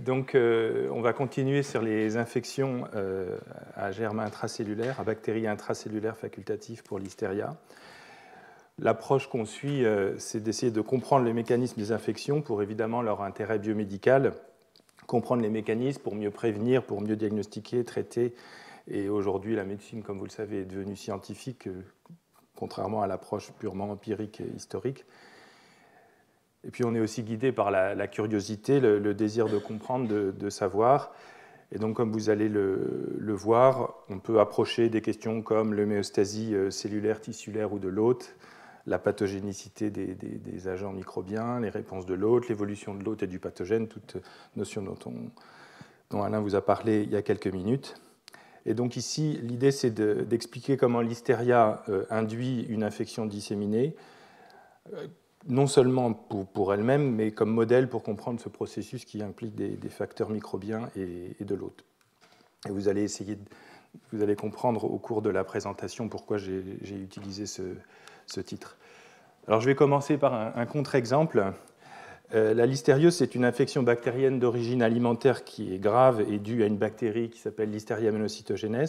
Donc, on va continuer sur les infections à germes intracellulaires, à bactéries intracellulaires facultatives pour Listeria. L'approche qu'on suit, c'est d'essayer de comprendre les mécanismes des infections pour évidemment leur intérêt biomédical, comprendre les mécanismes pour mieux prévenir, pour mieux diagnostiquer, traiter. Et aujourd'hui, la médecine, comme vous le savez, est devenue scientifique, contrairement à l'approche purement empirique et historique. Et puis on est aussi guidé par la curiosité, le désir de comprendre, de savoir. Et donc, comme vous allez le voir, on peut approcher des questions comme l'homéostasie cellulaire, tissulaire ou de l'hôte, la pathogénicité des agents microbiens, les réponses de l'hôte, l'évolution de l'hôte et du pathogène, toute notion dont Alain vous a parlé il y a quelques minutes. Et donc ici, l'idée, c'est d'expliquer comment l'hystéria induit une infection disséminée, non seulement pour elle-même, mais comme modèle pour comprendre ce processus qui implique des facteurs microbiens et de l'hôte. Et vous allez comprendre au cours de la présentation pourquoi j'ai utilisé ce titre. Alors je vais commencer par un contre-exemple. La listériose, c'est une infection bactérienne d'origine alimentaire qui est grave et due à une bactérie qui s'appelle Listeria monocytogenes.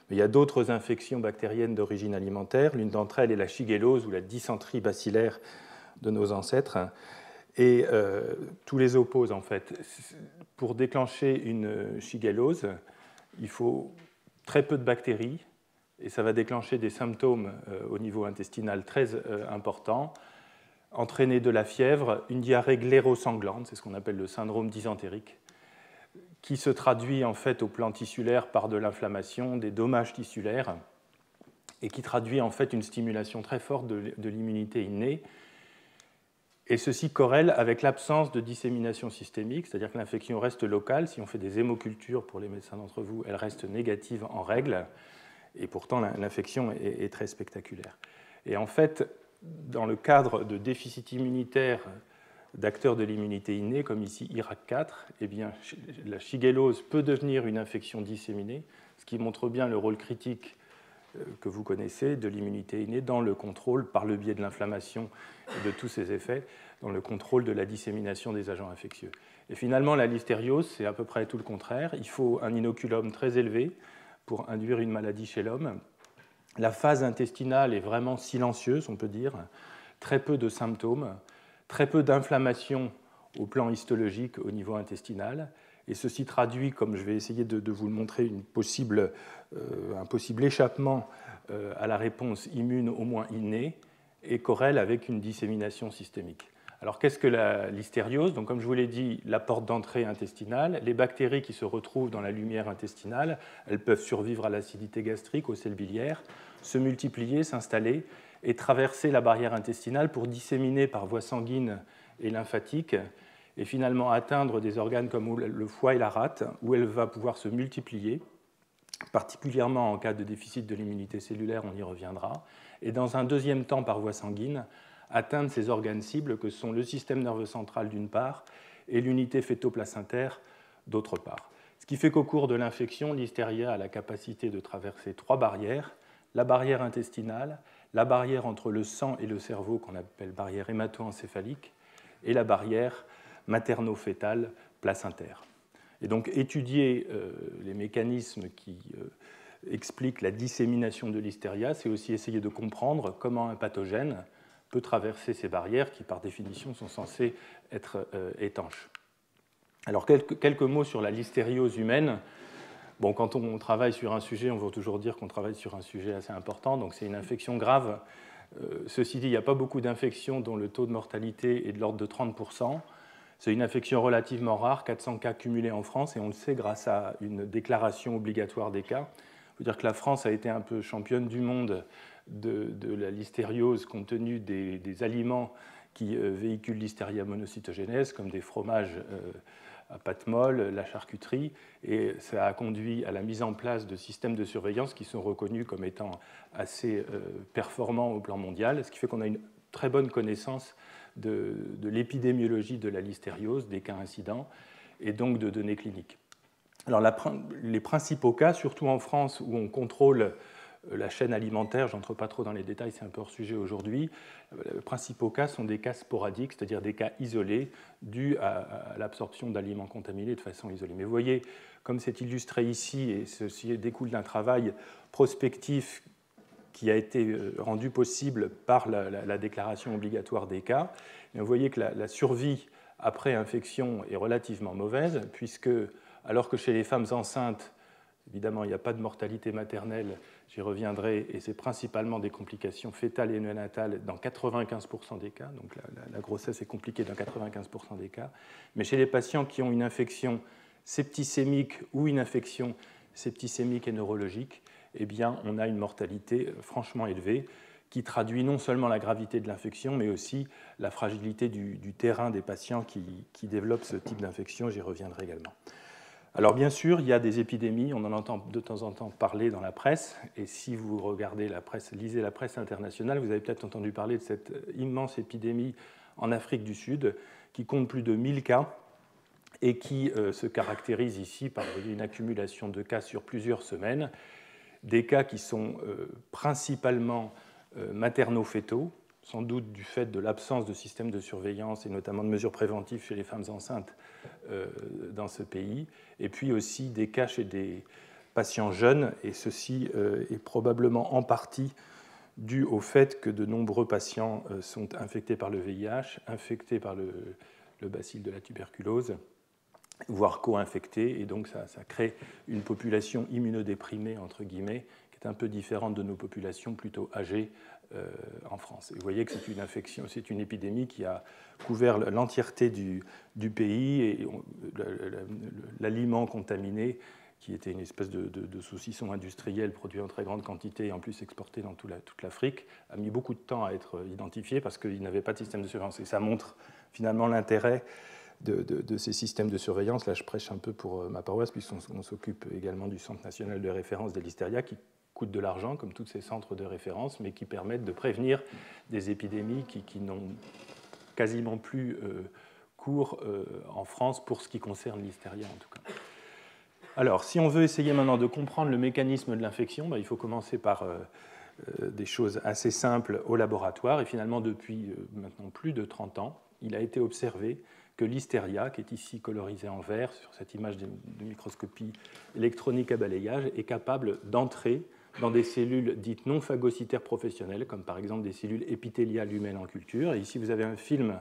Mais il y a d'autres infections bactériennes d'origine alimentaire. L'une d'entre elles est la shigellose ou la dysenterie bacillaire de nos ancêtres. Et tous les opposent en fait. Pour déclencher une shigellose, il faut très peu de bactéries et ça va déclencher des symptômes au niveau intestinal très importants, entraîner de la fièvre, une diarrhée gléro-sanglante, c'est ce qu'on appelle le syndrome dysentérique, qui se traduit en fait au plan tissulaire par de l'inflammation, des dommages tissulaires, et qui traduit en fait une stimulation très forte de l'immunité innée. Et ceci corrèle avec l'absence de dissémination systémique, c'est-à-dire que l'infection reste locale. Si on fait des hémocultures, pour les médecins d'entre vous, elle reste négative en règle, et pourtant l'infection est très spectaculaire. Et en fait, dans le cadre de déficit immunitaire d'acteurs de l'immunité innée, comme ici IRAK4, eh bien, la shigellose peut devenir une infection disséminée, ce qui montre bien le rôle critique que vous connaissez de l'immunité innée dans le contrôle, par le biais de l'inflammation et de tous ses effets, dans le contrôle de la dissémination des agents infectieux. Et finalement, la listériose, c'est à peu près tout le contraire. Il faut un inoculum très élevé pour induire une maladie chez l'homme. La phase intestinale est vraiment silencieuse, on peut dire, très peu de symptômes, très peu d'inflammation au plan histologique au niveau intestinal. Et ceci traduit, comme je vais essayer de vous le montrer, un possible échappement à la réponse immune au moins innée et corrèle avec une dissémination systémique. Alors qu'est-ce que la listériose? Donc, comme je vous l'ai dit, la porte d'entrée intestinale, les bactéries qui se retrouvent dans la lumière intestinale, elles peuvent survivre à l'acidité gastrique, aux sels biliaires, se multiplier, s'installer et traverser la barrière intestinale pour disséminer par voie sanguine et lymphatique et finalement atteindre des organes comme le foie et la rate, où elle va pouvoir se multiplier, particulièrement en cas de déficit de l'immunité cellulaire, on y reviendra, et dans un deuxième temps par voie sanguine, atteindre ces organes cibles que sont le système nerveux central d'une part et l'unité fœto-placentaire d'autre part. Ce qui fait qu'au cours de l'infection, l'hystéria a la capacité de traverser trois barrières, la barrière intestinale, la barrière entre le sang et le cerveau qu'on appelle barrière hémato-encéphalique et la barrière materno-fœtale placentaire. Et donc étudier les mécanismes qui expliquent la dissémination de l'hystéria, c'est aussi essayer de comprendre comment un pathogène peut traverser ces barrières qui, par définition, sont censées être étanches. Alors, quelques mots sur la listériose humaine. Bon, quand on travaille sur un sujet, on veut toujours dire qu'on travaille sur un sujet assez important, donc c'est une infection grave. Ceci dit, il n'y a pas beaucoup d'infections dont le taux de mortalité est de l'ordre de 30%. C'est une infection relativement rare, 400 cas cumulés en France, et on le sait grâce à une déclaration obligatoire des cas. Il faut dire que la France a été un peu championne du monde de la listériose compte tenu des aliments qui véhiculent l'Listeria monocytogenes, comme des fromages à pâte molle, la charcuterie, et ça a conduit à la mise en place de systèmes de surveillance qui sont reconnus comme étant assez performants au plan mondial, ce qui fait qu'on a une très bonne connaissance de l'épidémiologie de la listériose, des cas incidents, et donc de données cliniques. Alors, les principaux cas, surtout en France où on contrôle la chaîne alimentaire, je n'entre pas trop dans les détails, c'est un peu hors sujet aujourd'hui. Les principaux cas sont des cas sporadiques, c'est-à-dire des cas isolés dus à l'absorption d'aliments contaminés de façon isolée. Mais vous voyez, comme c'est illustré ici, et ceci découle d'un travail prospectif qui a été rendu possible par la déclaration obligatoire des cas, et vous voyez que la survie après infection est relativement mauvaise, puisque alors que chez les femmes enceintes, évidemment, il n'y a pas de mortalité maternelle, j'y reviendrai, et c'est principalement des complications fœtales et néonatales dans 95% des cas, donc la grossesse est compliquée dans 95% des cas. Mais chez les patients qui ont une infection septicémique ou une infection septicémique et neurologique, eh bien, on a une mortalité franchement élevée qui traduit non seulement la gravité de l'infection, mais aussi la fragilité du terrain des patients qui développent ce type d'infection. J'y reviendrai également. Alors bien sûr, il y a des épidémies, on en entend de temps en temps parler dans la presse, et si vous regardez la presse, lisez la presse internationale, vous avez peut-être entendu parler de cette immense épidémie en Afrique du Sud, qui compte plus de 1000 cas, et qui se caractérise ici par une accumulation de cas sur plusieurs semaines, des cas qui sont principalement materno-fétaux, sans doute du fait de l'absence de système de surveillance et notamment de mesures préventives chez les femmes enceintes dans ce pays, et puis aussi des cas chez des patients jeunes, et ceci est probablement en partie dû au fait que de nombreux patients sont infectés par le VIH, infectés par le bacille de la tuberculose, voire co-infectés, et donc ça crée une population immunodéprimée, entre guillemets, qui est un peu différente de nos populations plutôt âgées en France. Et vous voyez que c'est une infection, c'est une épidémie qui a couvert l'entièreté du pays, et l'aliment contaminé, qui était une espèce de saucisson industriel produit en très grande quantité et en plus exporté dans toute l'Afrique, a mis beaucoup de temps à être identifié parce qu'il n'avait pas de système de surveillance. Et ça montre finalement l'intérêt de ces systèmes de surveillance. Là, je prêche un peu pour ma paroisse, puisqu'on s'occupe également du Centre national de référence de l'hystéria, qui coûte de l'argent, comme tous ces centres de référence, mais qui permettent de prévenir des épidémies qui n'ont quasiment plus cours en France pour ce qui concerne l'hystéria, en tout cas. Alors, si on veut essayer maintenant de comprendre le mécanisme de l'infection, il faut commencer par des choses assez simples au laboratoire. Et finalement, depuis maintenant plus de 30 ans, il a été observé que l'hystéria, qui est ici colorisée en vert sur cette image de microscopie électronique à balayage, est capable d'entrer dans des cellules dites non phagocytaires professionnelles, comme par exemple des cellules épithéliales humaines en culture. Et ici, vous avez un film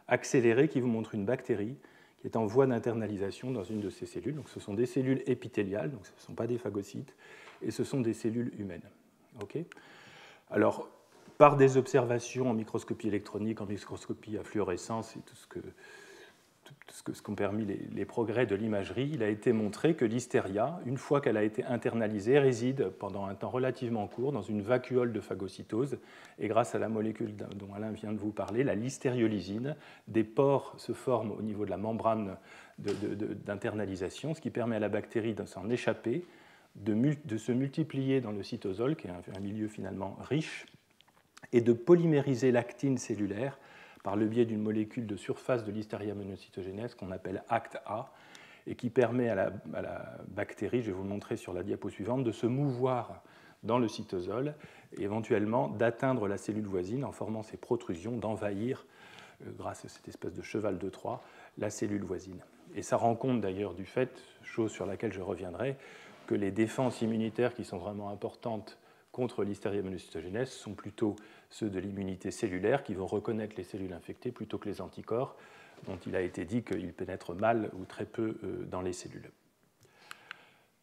accéléré qui vous montre une bactérie qui est en voie d'internalisation dans une de ces cellules. Donc, ce sont des cellules épithéliales, donc ce ne sont pas des phagocytes, et ce sont des cellules humaines. Okay. Alors, par des observations en microscopie électronique, en microscopie à fluorescence et tout ce qu'ont permis les progrès de l'imagerie, il a été montré que l'hystéria, une fois qu'elle a été internalisée, réside pendant un temps relativement court dans une vacuole de phagocytose. Et grâce à la molécule dont Alain vient de vous parler, la lystériolysine, des pores se forment au niveau de la membrane d'internalisation, ce qui permet à la bactérie de s'en échapper, de se multiplier dans le cytosol, qui est un milieu finalement riche, et de polymériser l'actine cellulaire par le biais d'une molécule de surface de l'hystéria monocytogénèse qu'on appelle ACT-A, et qui permet à la bactérie, je vais vous le montrer sur la diapo suivante, de se mouvoir dans le cytosol et éventuellement d'atteindre la cellule voisine en formant ces protrusions, d'envahir, grâce à cette espèce de cheval de Troie, la cellule voisine. Et ça rend compte d'ailleurs du fait, chose sur laquelle je reviendrai, que les défenses immunitaires qui sont vraiment importantes contre l'hystéria monocytogénèse sont plutôt ceux de l'immunité cellulaire qui vont reconnaître les cellules infectées plutôt que les anticorps dont il a été dit qu'ils pénètrent mal ou très peu dans les cellules.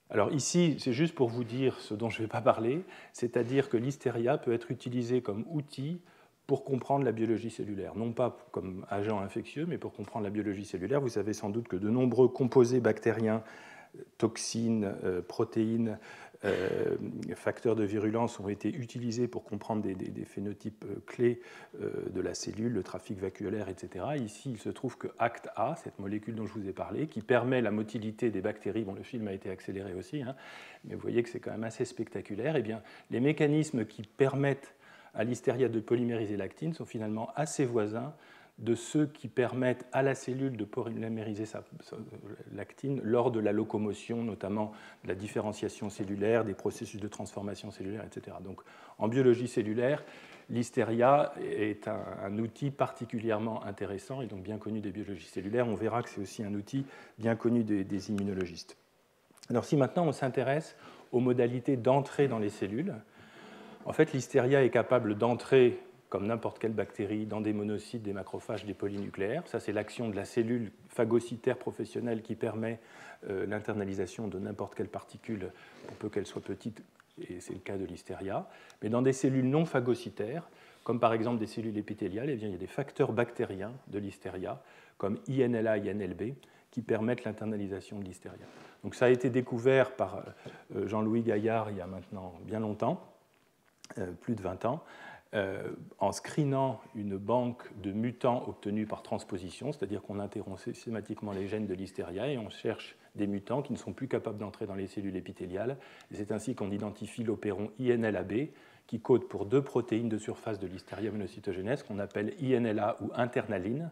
Alors ici, c'est juste pour vous dire ce dont je ne vais pas parler, c'est-à-dire que l'hystéria peut être utilisée comme outil pour comprendre la biologie cellulaire, non pas comme agent infectieux, mais pour comprendre la biologie cellulaire. Vous savez sans doute que de nombreux composés bactériens, toxines, protéines, facteurs de virulence ont été utilisés pour comprendre des phénotypes clés de la cellule, le trafic vacuolaire, etc. Ici, il se trouve que ACT-A, cette molécule dont je vous ai parlé, qui permet la motilité des bactéries, bon, le film a été accéléré aussi, mais vous voyez que c'est quand même assez spectaculaire, eh bien, les mécanismes qui permettent à l'hystéria de polymériser l'actine sont finalement assez voisins de ceux qui permettent à la cellule de polymériser sa l'actine lors de la locomotion, notamment de la différenciation cellulaire, des processus de transformation cellulaire, etc. Donc, en biologie cellulaire, l'hystéria est un outil particulièrement intéressant et donc bien connu des biologistes cellulaires. On verra que c'est aussi un outil bien connu des immunologistes. Alors, si maintenant on s'intéresse aux modalités d'entrée dans les cellules, en fait, l'hystéria est capable d'entrer comme n'importe quelle bactérie, dans des monocytes, des macrophages, des polynucléaires. Ça, c'est l'action de la cellule phagocytaire professionnelle qui permet l'internalisation de n'importe quelle particule, pour peu qu'elle soit petite, et c'est le cas de l'hystéria. Mais dans des cellules non phagocytaires, comme par exemple des cellules épithéliales, eh bien, il y a des facteurs bactériens de l'hystéria, comme INLA, INLB, qui permettent l'internalisation de l'hystéria. Donc ça a été découvert par Jean-Louis Gaillard il y a maintenant bien longtemps, plus de 20 ans, en screenant une banque de mutants obtenus par transposition, c'est-à-dire qu'on interrompt systématiquement les gènes de l'hystéria et on cherche des mutants qui ne sont plus capables d'entrer dans les cellules épithéliales. Et c'est ainsi qu'on identifie l'opéron INLAB, qui code pour 2 protéines de surface de l'hystéria monocytogénèse qu'on appelle INLA ou internaline,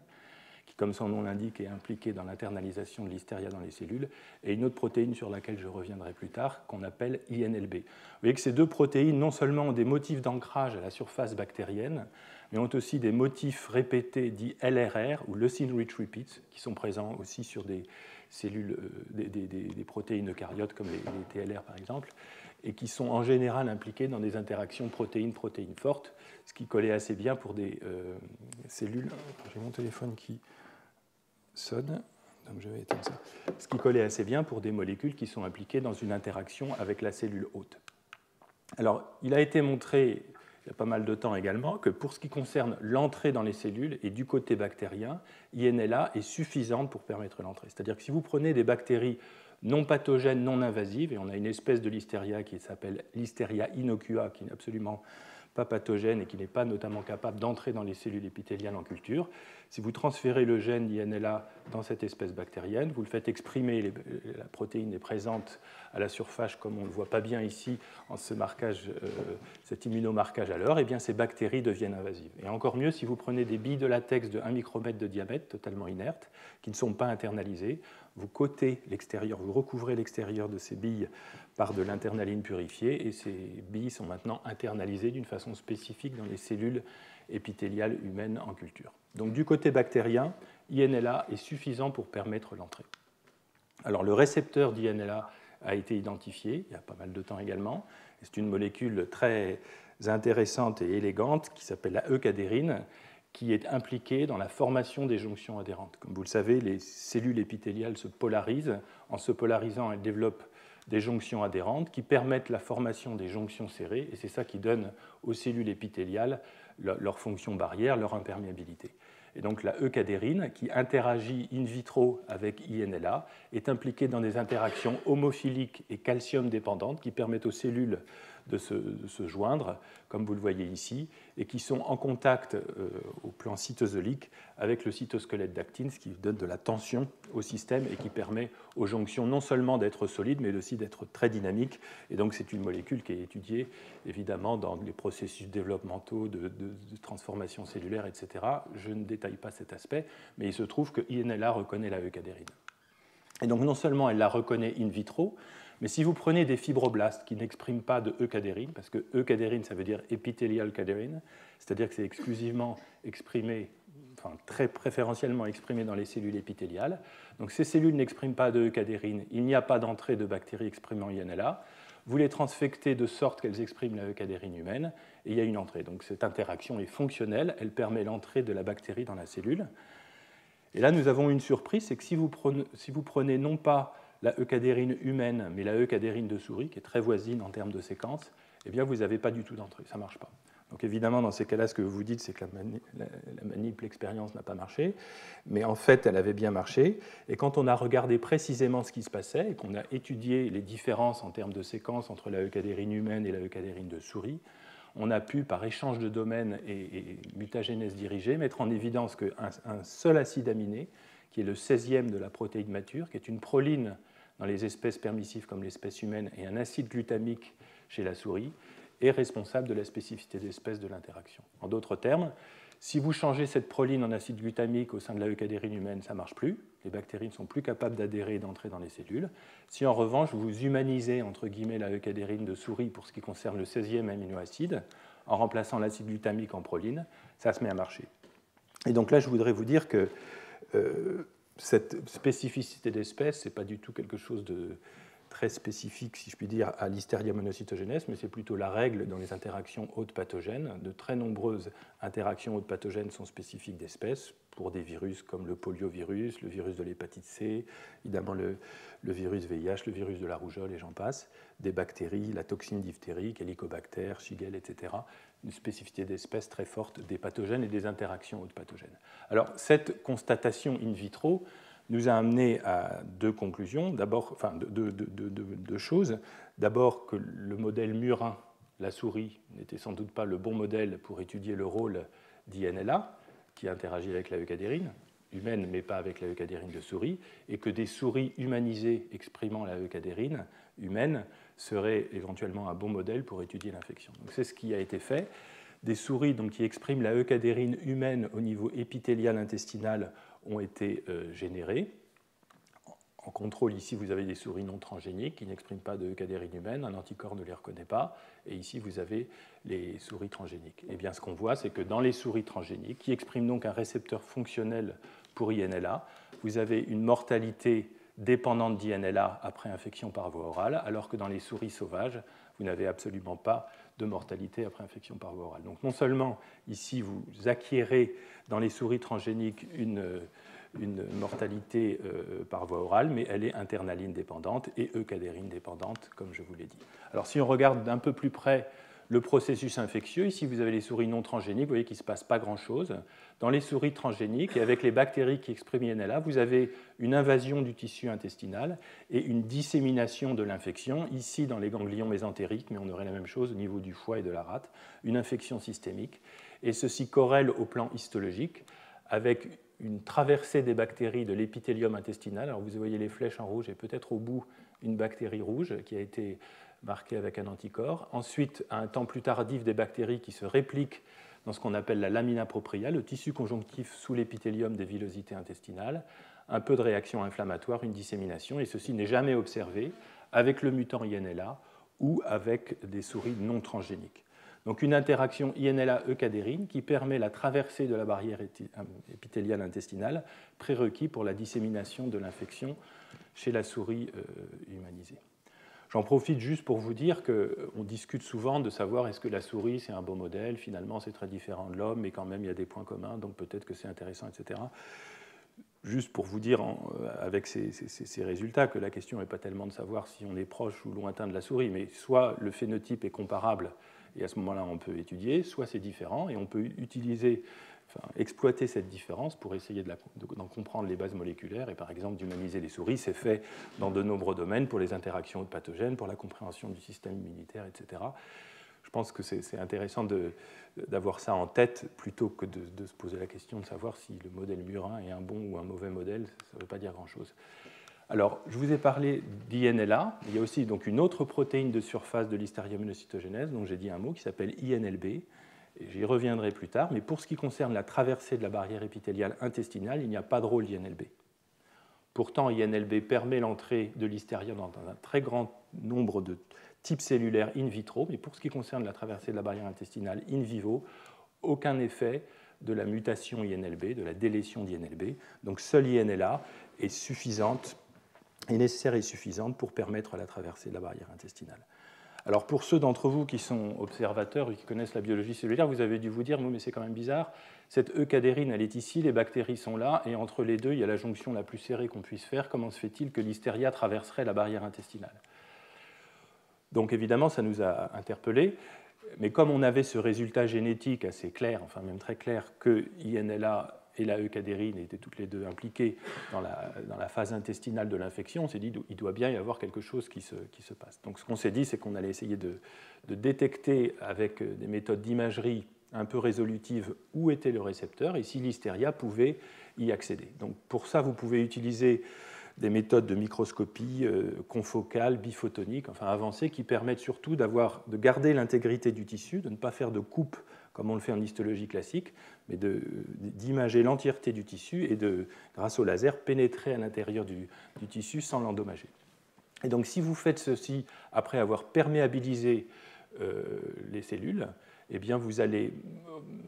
qui, comme son nom l'indique, est impliquée dans l'internalisation de l'hystéria dans les cellules, et une autre protéine sur laquelle je reviendrai plus tard, qu'on appelle INLB. Vous voyez que ces 2 protéines, non seulement ont des motifs d'ancrage à la surface bactérienne, mais ont aussi des motifs répétés dits LRR, ou leucine rich repeats, qui sont présents aussi sur des cellules, des protéines eucaryotes, comme les TLR par exemple, et qui sont en général impliqués dans des interactions protéines-protéines fortes, ce qui collait assez bien pour des cellules. J'ai mon téléphone qui sonne, donc je vais éteindre ça. Ce qui collait assez bien pour des molécules qui sont impliquées dans une interaction avec la cellule hôte. Alors, il a été montré, il y a pas mal de temps également, que pour ce qui concerne l'entrée dans les cellules et du côté bactérien, INLA est suffisante pour permettre l'entrée. C'est-à-dire que si vous prenez des bactéries non pathogènes, non invasives, et on a une espèce de l'hystéria qui s'appelle l'Hystéria innocua, qui n'est absolument pas pathogène et qui n'est pas notamment capable d'entrer dans les cellules épithéliales en culture. Si vous transférez le gène d'INLA dans cette espèce bactérienne, vous le faites exprimer, la protéine est présente à la surface, comme on ne le voit pas bien ici, en ce marquage, cet immunomarquage à l'heure, et bien ces bactéries deviennent invasives. Et encore mieux, si vous prenez des billes de latex de 1 micromètre de diamètre, totalement inertes, qui ne sont pas internalisées, vous coatez l'extérieur, vous recouvrez l'extérieur de ces billes par de l'internaline purifiée, et ces billes sont maintenant internalisées d'une façon spécifique dans les cellules épithéliales humaines en culture. Donc du côté bactérien, INLA est suffisant pour permettre l'entrée. Alors le récepteur d'INLA a été identifié il y a pas mal de temps également. C'est une molécule très intéressante et élégante qui s'appelle la eucadérine, qui est impliquée dans la formation des jonctions adhérentes. Comme vous le savez, les cellules épithéliales se polarisent. En se polarisant, elles développent des jonctions adhérentes qui permettent la formation des jonctions serrées, et c'est ça qui donne aux cellules épithéliales leur fonction barrière, leur imperméabilité. Et donc la eucadérine, qui interagit in vitro avec INLA, est impliquée dans des interactions homophiliques et calcium dépendantes qui permettent aux cellules de se joindre, comme vous le voyez ici, et qui sont en contact au plan cytosolique avec le cytosquelette d'actine, ce qui donne de la tension au système et qui permet aux jonctions non seulement d'être solides, mais aussi d'être très dynamiques. Et donc c'est une molécule qui est étudiée évidemment dans les processus développementaux de transformation cellulaire, etc. Je ne détaille pas cet aspect, mais il se trouve que INLA reconnaît la eucadérine. Et donc non seulement elle la reconnaît in vitro, mais si vous prenez des fibroblastes qui n'expriment pas de eucadérine, parce que eucadérine, ça veut dire epithelial cadérine, c'est-à-dire que c'est exclusivement exprimé, enfin très préférentiellement exprimé dans les cellules épithéliales. Donc ces cellules n'expriment pas de eucadérine, il n'y a pas d'entrée de bactéries exprimant INLA. Vous les transfectez de sorte qu'elles expriment la eucadérine humaine, et il y a une entrée. Donc cette interaction est fonctionnelle, elle permet l'entrée de la bactérie dans la cellule. Et là, nous avons une surprise, c'est que si vous prenez non pas la eucadérine humaine, mais la eucadérine de souris, qui est très voisine en termes de séquence, eh bien, vous n'avez pas du tout d'entrée, ça ne marche pas. Donc évidemment, dans ces cas-là, ce que vous vous dites, c'est que la manip, l'expérience n'a pas marché, mais en fait, elle avait bien marché. Et quand on a regardé précisément ce qui se passait, et qu'on a étudié les différences en termes de séquence entre la eucadérine humaine et la eucadérine de souris, on a pu, par échange de domaines et mutagénèse dirigée, mettre en évidence qu'un seul acide aminé, qui est le 16e de la protéine mature, qui est une proline dans les espèces permissives comme l'espèce humaine et un acide glutamique chez la souris, est responsable de la spécificité d'espèce de l'interaction. En d'autres termes, Si vous changez cette proline en acide glutamique au sein de la eucadérine humaine, ça ne marche plus. Les bactéries ne sont plus capables d'adhérer et d'entrer dans les cellules. Si en revanche, vous humanisez entre guillemets la eucadérine de souris pour ce qui concerne le 16e aminoacide, en remplaçant l'acide glutamique en proline, ça se met à marcher. Et donc là, je voudrais vous dire que cette spécificité d'espèce, ce n'est pas du tout quelque chose de très spécifique, si je puis dire, à Listeria monocytogenes, mais c'est plutôt la règle dans les interactions hôtes pathogènes. De très nombreuses interactions hôtes pathogènes sont spécifiques d'espèces pour des virus comme le poliovirus, le virus de l'hépatite C, évidemment le virus VIH, le virus de la rougeole et j'en passe, des bactéries, la toxine diphtérique, Helicobacter, Shigella, etc. Une spécificité d'espèces très forte des pathogènes et des interactions hôtes pathogènes. Alors cette constatation in vitro nous a amené à deux conclusions, deux choses. D'abord que le modèle murin, la souris, n'était sans doute pas le bon modèle pour étudier le rôle d'INLA, qui interagit avec la eucadérine humaine, mais pas avec la eucadérine de souris, et que des souris humanisées exprimant la eucadérine humaine seraient éventuellement un bon modèle pour étudier l'infection. Donc c'est ce qui a été fait. Des souris donc, qui expriment la eucadérine humaine au niveau épithélial intestinal ont été générées. En contrôle, ici, vous avez des souris non transgéniques qui n'expriment pas de eucadérine humaine, un anticorps ne les reconnaît pas, et ici, vous avez les souris transgéniques. Et bien, ce qu'on voit, c'est que dans les souris transgéniques, qui expriment donc un récepteur fonctionnel pour INLA, vous avez une mortalité dépendante d'INLA après infection par voie orale, alors que dans les souris sauvages, vous n'avez absolument pas de mortalité après infection par voie orale. Donc non seulement ici vous acquérez dans les souris transgéniques une mortalité par voie orale, mais elle est internaline dépendante et eucadérine dépendante, comme je vous l'ai dit. Alors si on regarde d'un peu plus près le processus infectieux, ici vous avez les souris non transgéniques, vous voyez qu'il ne se passe pas grand-chose. Dans les souris transgéniques, et avec les bactéries qui expriment INLA, vous avez une invasion du tissu intestinal et une dissémination de l'infection, ici dans les ganglions mésentériques, mais on aurait la même chose au niveau du foie et de la rate, une infection systémique. Et ceci corrèle au plan histologique avec une traversée des bactéries de l'épithélium intestinal. Alors vous voyez les flèches en rouge et peut-être au bout une bactérie rouge qui a été marquée avec un anticorps. Ensuite, à un temps plus tardif, des bactéries qui se répliquent dans ce qu'on appelle la lamina propria, le tissu conjonctif sous l'épithélium des villosités intestinales, un peu de réaction inflammatoire, une dissémination, et ceci n'est jamais observé avec le mutant INLA ou avec des souris non transgéniques. Donc une interaction INLA-eucadérine qui permet la traversée de la barrière épithéliale intestinale, prérequis pour la dissémination de l'infection chez la souris humanisée. J'en profite juste pour vous dire qu'on discute souvent de savoir est-ce que la souris c'est un bon modèle, finalement c'est très différent de l'homme, mais quand même il y a des points communs, donc peut-être que c'est intéressant, etc. Juste pour vous dire, avec ces résultats, que la question n'est pas tellement de savoir si on est proche ou lointain de la souris, mais soit le phénotype est comparable, et à ce moment-là on peut étudier, soit c'est différent, et on peut exploiter cette différence pour essayer d'en comprendre les bases moléculaires, et par exemple d'humaniser les souris, c'est fait dans de nombreux domaines, pour les interactions pathogènes, pour la compréhension du système immunitaire, etc. Je pense que c'est intéressant d'avoir ça en tête plutôt que de se poser la question de savoir si le modèle murin est un bon ou un mauvais modèle, ça ne veut pas dire grand-chose. Alors, je vous ai parlé d'INLA, il y a aussi donc une autre protéine de surface de Listeria monocytogenes, dont j'ai dit un mot, qui s'appelle INLB. J'y reviendrai plus tard, mais pour ce qui concerne la traversée de la barrière épithéliale intestinale, il n'y a pas de rôle d'INLB. Pourtant, INLB permet l'entrée de Listeria dans un très grand nombre de types cellulaires in vitro, mais pour ce qui concerne la traversée de la barrière intestinale in vivo, aucun effet de la mutation INLB, de la délétion d'INLB. Donc seule INLA est suffisante, est nécessaire et suffisante pour permettre la traversée de la barrière intestinale. Alors pour ceux d'entre vous qui sont observateurs et qui connaissent la biologie cellulaire, vous avez dû vous dire, mais c'est quand même bizarre, cette eucadérine, elle est ici, les bactéries sont là, et entre les deux, il y a la jonction la plus serrée qu'on puisse faire. Comment se fait-il que Listeria traverserait la barrière intestinale? Donc évidemment, ça nous a interpellés, mais comme on avait ce résultat génétique assez clair, enfin même très clair, que INLA et la eucadérine étaient toutes les deux impliquées dans la phase intestinale de l'infection, on s'est dit qu'il doit bien y avoir quelque chose qui se passe. Donc ce qu'on s'est dit, c'est qu'on allait essayer de détecter avec des méthodes d'imagerie un peu résolutives où était le récepteur et si Listeria pouvait y accéder. Donc pour ça, vous pouvez utiliser des méthodes de microscopie confocale, biphotonique, enfin avancées, qui permettent surtout de garder l'intégrité du tissu, de ne pas faire de coupe comme on le fait en histologie classique, mais d'imager l'entièreté du tissu et grâce au laser, pénétrer à l'intérieur du tissu sans l'endommager. Et donc si vous faites ceci après avoir perméabilisé les cellules, eh bien, vous allez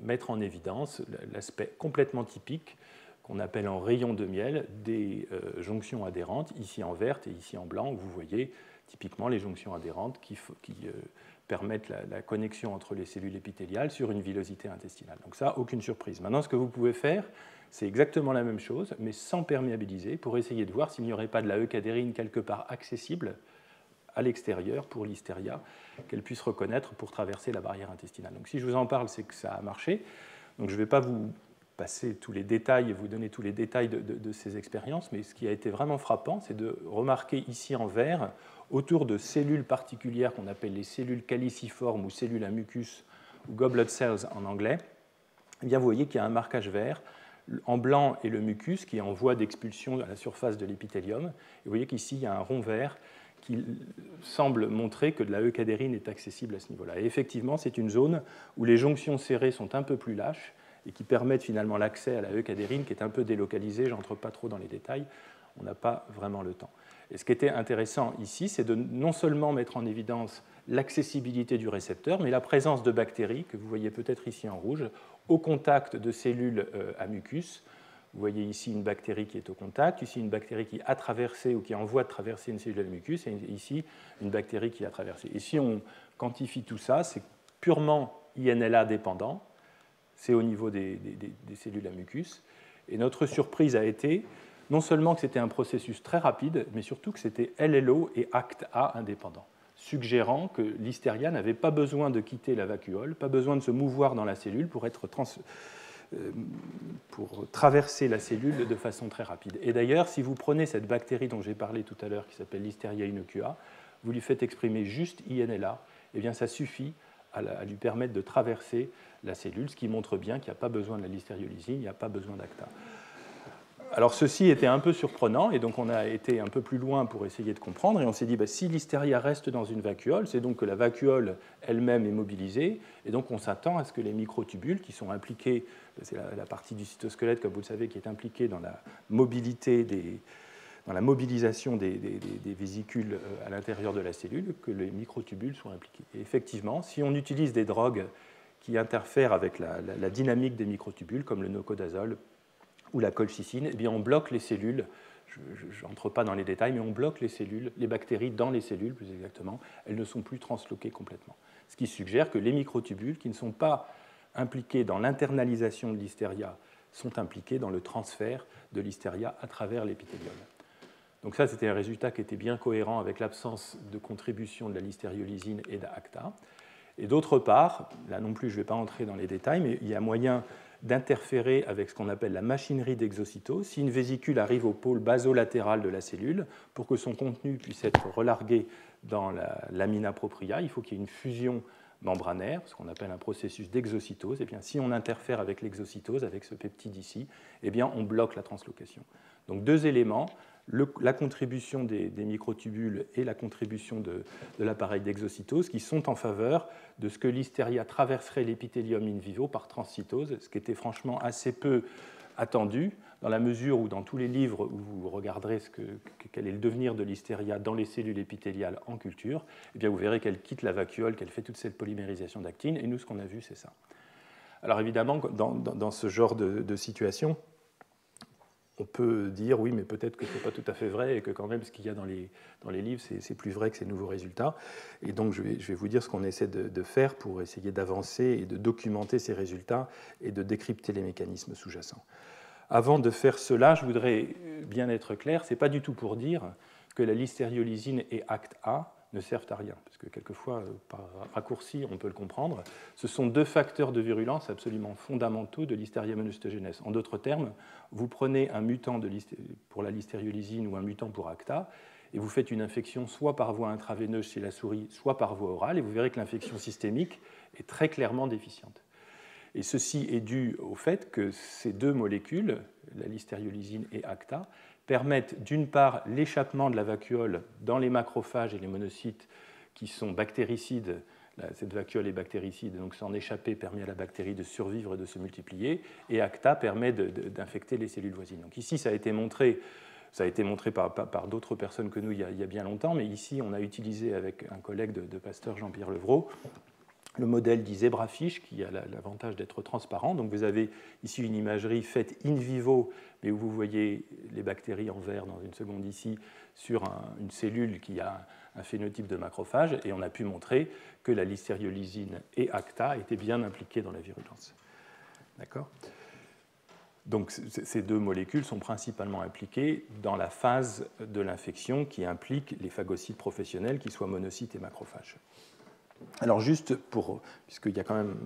mettre en évidence l'aspect complètement typique qu'on appelle en rayon de miel des jonctions adhérentes, ici en vert et ici en blanc, où vous voyez typiquement les jonctions adhérentes qui permettent la connexion entre les cellules épithéliales sur une villosité intestinale. Donc ça, aucune surprise. Maintenant, ce que vous pouvez faire, c'est exactement la même chose, mais sans perméabiliser, pour essayer de voir s'il n'y aurait pas de la eucadérine quelque part accessible à l'extérieur pour l'hystéria, qu'elle puisse reconnaître pour traverser la barrière intestinale. Donc si je vous en parle, c'est que ça a marché. Donc je ne vais pas vous passer tous les détails et vous donner tous les détails de ces expériences, mais ce qui a été vraiment frappant, c'est de remarquer ici en vert, autour de cellules particulières qu'on appelle les cellules caliciformes ou cellules à mucus, ou goblet cells en anglais, eh bien vous voyez qu'il y a un marquage vert. En blanc est le mucus qui est en voie d'expulsion à la surface de l'épithélium. Et vous voyez qu'ici, il y a un rond vert qui semble montrer que de la eucadérine est accessible à ce niveau-là. Et effectivement, c'est une zone où les jonctions serrées sont un peu plus lâches et qui permettent finalement l'accès à la eucadérine qui est un peu délocalisée. Je n'entre pas trop dans les détails, on n'a pas vraiment le temps. Et ce qui était intéressant ici, c'est de non seulement mettre en évidence l'accessibilité du récepteur, mais la présence de bactéries, que vous voyez peut-être ici en rouge, au contact de cellules à mucus. Vous voyez ici une bactérie qui est au contact, ici une bactérie qui a traversé ou qui est en voie de traverser une cellule à mucus, et ici une bactérie qui a traversé. Et si on quantifie tout ça, c'est purement INLA dépendant, c'est au niveau des cellules à mucus. Et notre surprise a été non seulement que c'était un processus très rapide, mais surtout que c'était LLO et ACT-A indépendants, suggérant que l'hystéria n'avait pas besoin de quitter la vacuole, pas besoin de se mouvoir dans la cellule pour traverser la cellule de façon très rapide. Et d'ailleurs, si vous prenez cette bactérie dont j'ai parlé tout à l'heure, qui s'appelle Listeria innocua, vous lui faites exprimer juste INLA, eh bien ça suffit à lui permettre de traverser la cellule, ce qui montre bien qu'il n'y a pas besoin de la listériolysine, il n'y a pas besoin d'ACTA. Alors ceci était un peu surprenant, et donc on a été un peu plus loin pour essayer de comprendre, et on s'est dit, si l'hystéria reste dans une vacuole, c'est donc que la vacuole elle-même est mobilisée, et donc on s'attend à ce que les microtubules qui sont impliqués, c'est la partie du cytosquelette, comme vous le savez, qui est impliquée dans la mobilité dans la mobilisation des vésicules à l'intérieur de la cellule, que les microtubules soient impliqués. Et effectivement, si on utilise des drogues qui interfèrent avec la dynamique des microtubules, comme le nocodazole, ou la colchicine, eh bien on bloque les cellules, je n'entre pas dans les détails, mais on bloque les cellules, les bactéries dans les cellules plus exactement, elles ne sont plus transloquées complètement. Ce qui suggère que les microtubules, qui ne sont pas impliqués dans l'internalisation de l'hystéria, sont impliqués dans le transfert de l'hystéria à travers l'épithélium. Donc ça, c'était un résultat qui était bien cohérent avec l'absence de contribution de la listériolysine et d'ACTA. Et d'autre part, là non plus je ne vais pas entrer dans les détails, mais il y a moyen d'interférer avec ce qu'on appelle la machinerie d'exocytose. Si une vésicule arrive au pôle basolatéral de la cellule, pour que son contenu puisse être relargué dans la lamina propria, il faut qu'il y ait une fusion membranaire, ce qu'on appelle un processus d'exocytose. Et bien, si on interfère avec l'exocytose, avec ce peptide ici, eh bien, on bloque la translocation. Donc deux éléments, la contribution des microtubules et la contribution de l'appareil d'exocytose qui sont en faveur de ce que l'hystéria traverserait l'épithélium in vivo par transcytose, ce qui était franchement assez peu attendu, dans la mesure où dans tous les livres où vous regarderez quel est le devenir de l'hystéria dans les cellules épithéliales en culture, eh bien vous verrez qu'elle quitte la vacuole, qu'elle fait toute cette polymérisation d'actine, et nous ce qu'on a vu c'est ça. Alors évidemment, dans ce genre de situation, on peut dire oui, mais peut-être que ce n'est pas tout à fait vrai et que quand même ce qu'il y a dans les livres, c'est plus vrai que ces nouveaux résultats. Et donc je vais vous dire ce qu'on essaie de faire pour essayer d'avancer et de documenter ces résultats et de décrypter les mécanismes sous-jacents. Avant de faire cela, je voudrais bien être clair, ce n'est pas du tout pour dire que la listériolysine et ACT-A ne servent à rien, parce que quelquefois, par raccourci, on peut le comprendre. Ce sont deux facteurs de virulence absolument fondamentaux de l'Listeria monocytogenes. En d'autres termes, vous prenez un mutant pour la listériolysine ou un mutant pour ACTA, et vous faites une infection soit par voie intraveineuse chez la souris, soit par voie orale, et vous verrez que l'infection systémique est très clairement déficiente. Et ceci est dû au fait que ces deux molécules, la listériolysine et ACTA, permettent d'une part l'échappement de la vacuole dans les macrophages et les monocytes qui sont bactéricides. Cette vacuole est bactéricide, donc s'en échapper permet à la bactérie de survivre et de se multiplier, et ACTA permet d'infecter les cellules voisines. Donc ici, ça a été montré par d'autres personnes que nous il y a bien longtemps, mais ici, on a utilisé avec un collègue de Pasteur, Jean-Pierre Levrault, le modèle dit zebrafish, qui a l'avantage d'être transparent. Donc vous avez ici une imagerie faite in vivo, mais où vous voyez les bactéries en vert dans une seconde ici, sur une cellule qui a un phénotype de macrophage, et on a pu montrer que la listeriolisine et ACTA étaient bien impliquées dans la virulence. D'accord ? Donc ces deux molécules sont principalement impliquées dans la phase de l'infection qui implique les phagocytes professionnels, qu'ils soient monocytes et macrophages. Alors juste puisqu'il y a quand même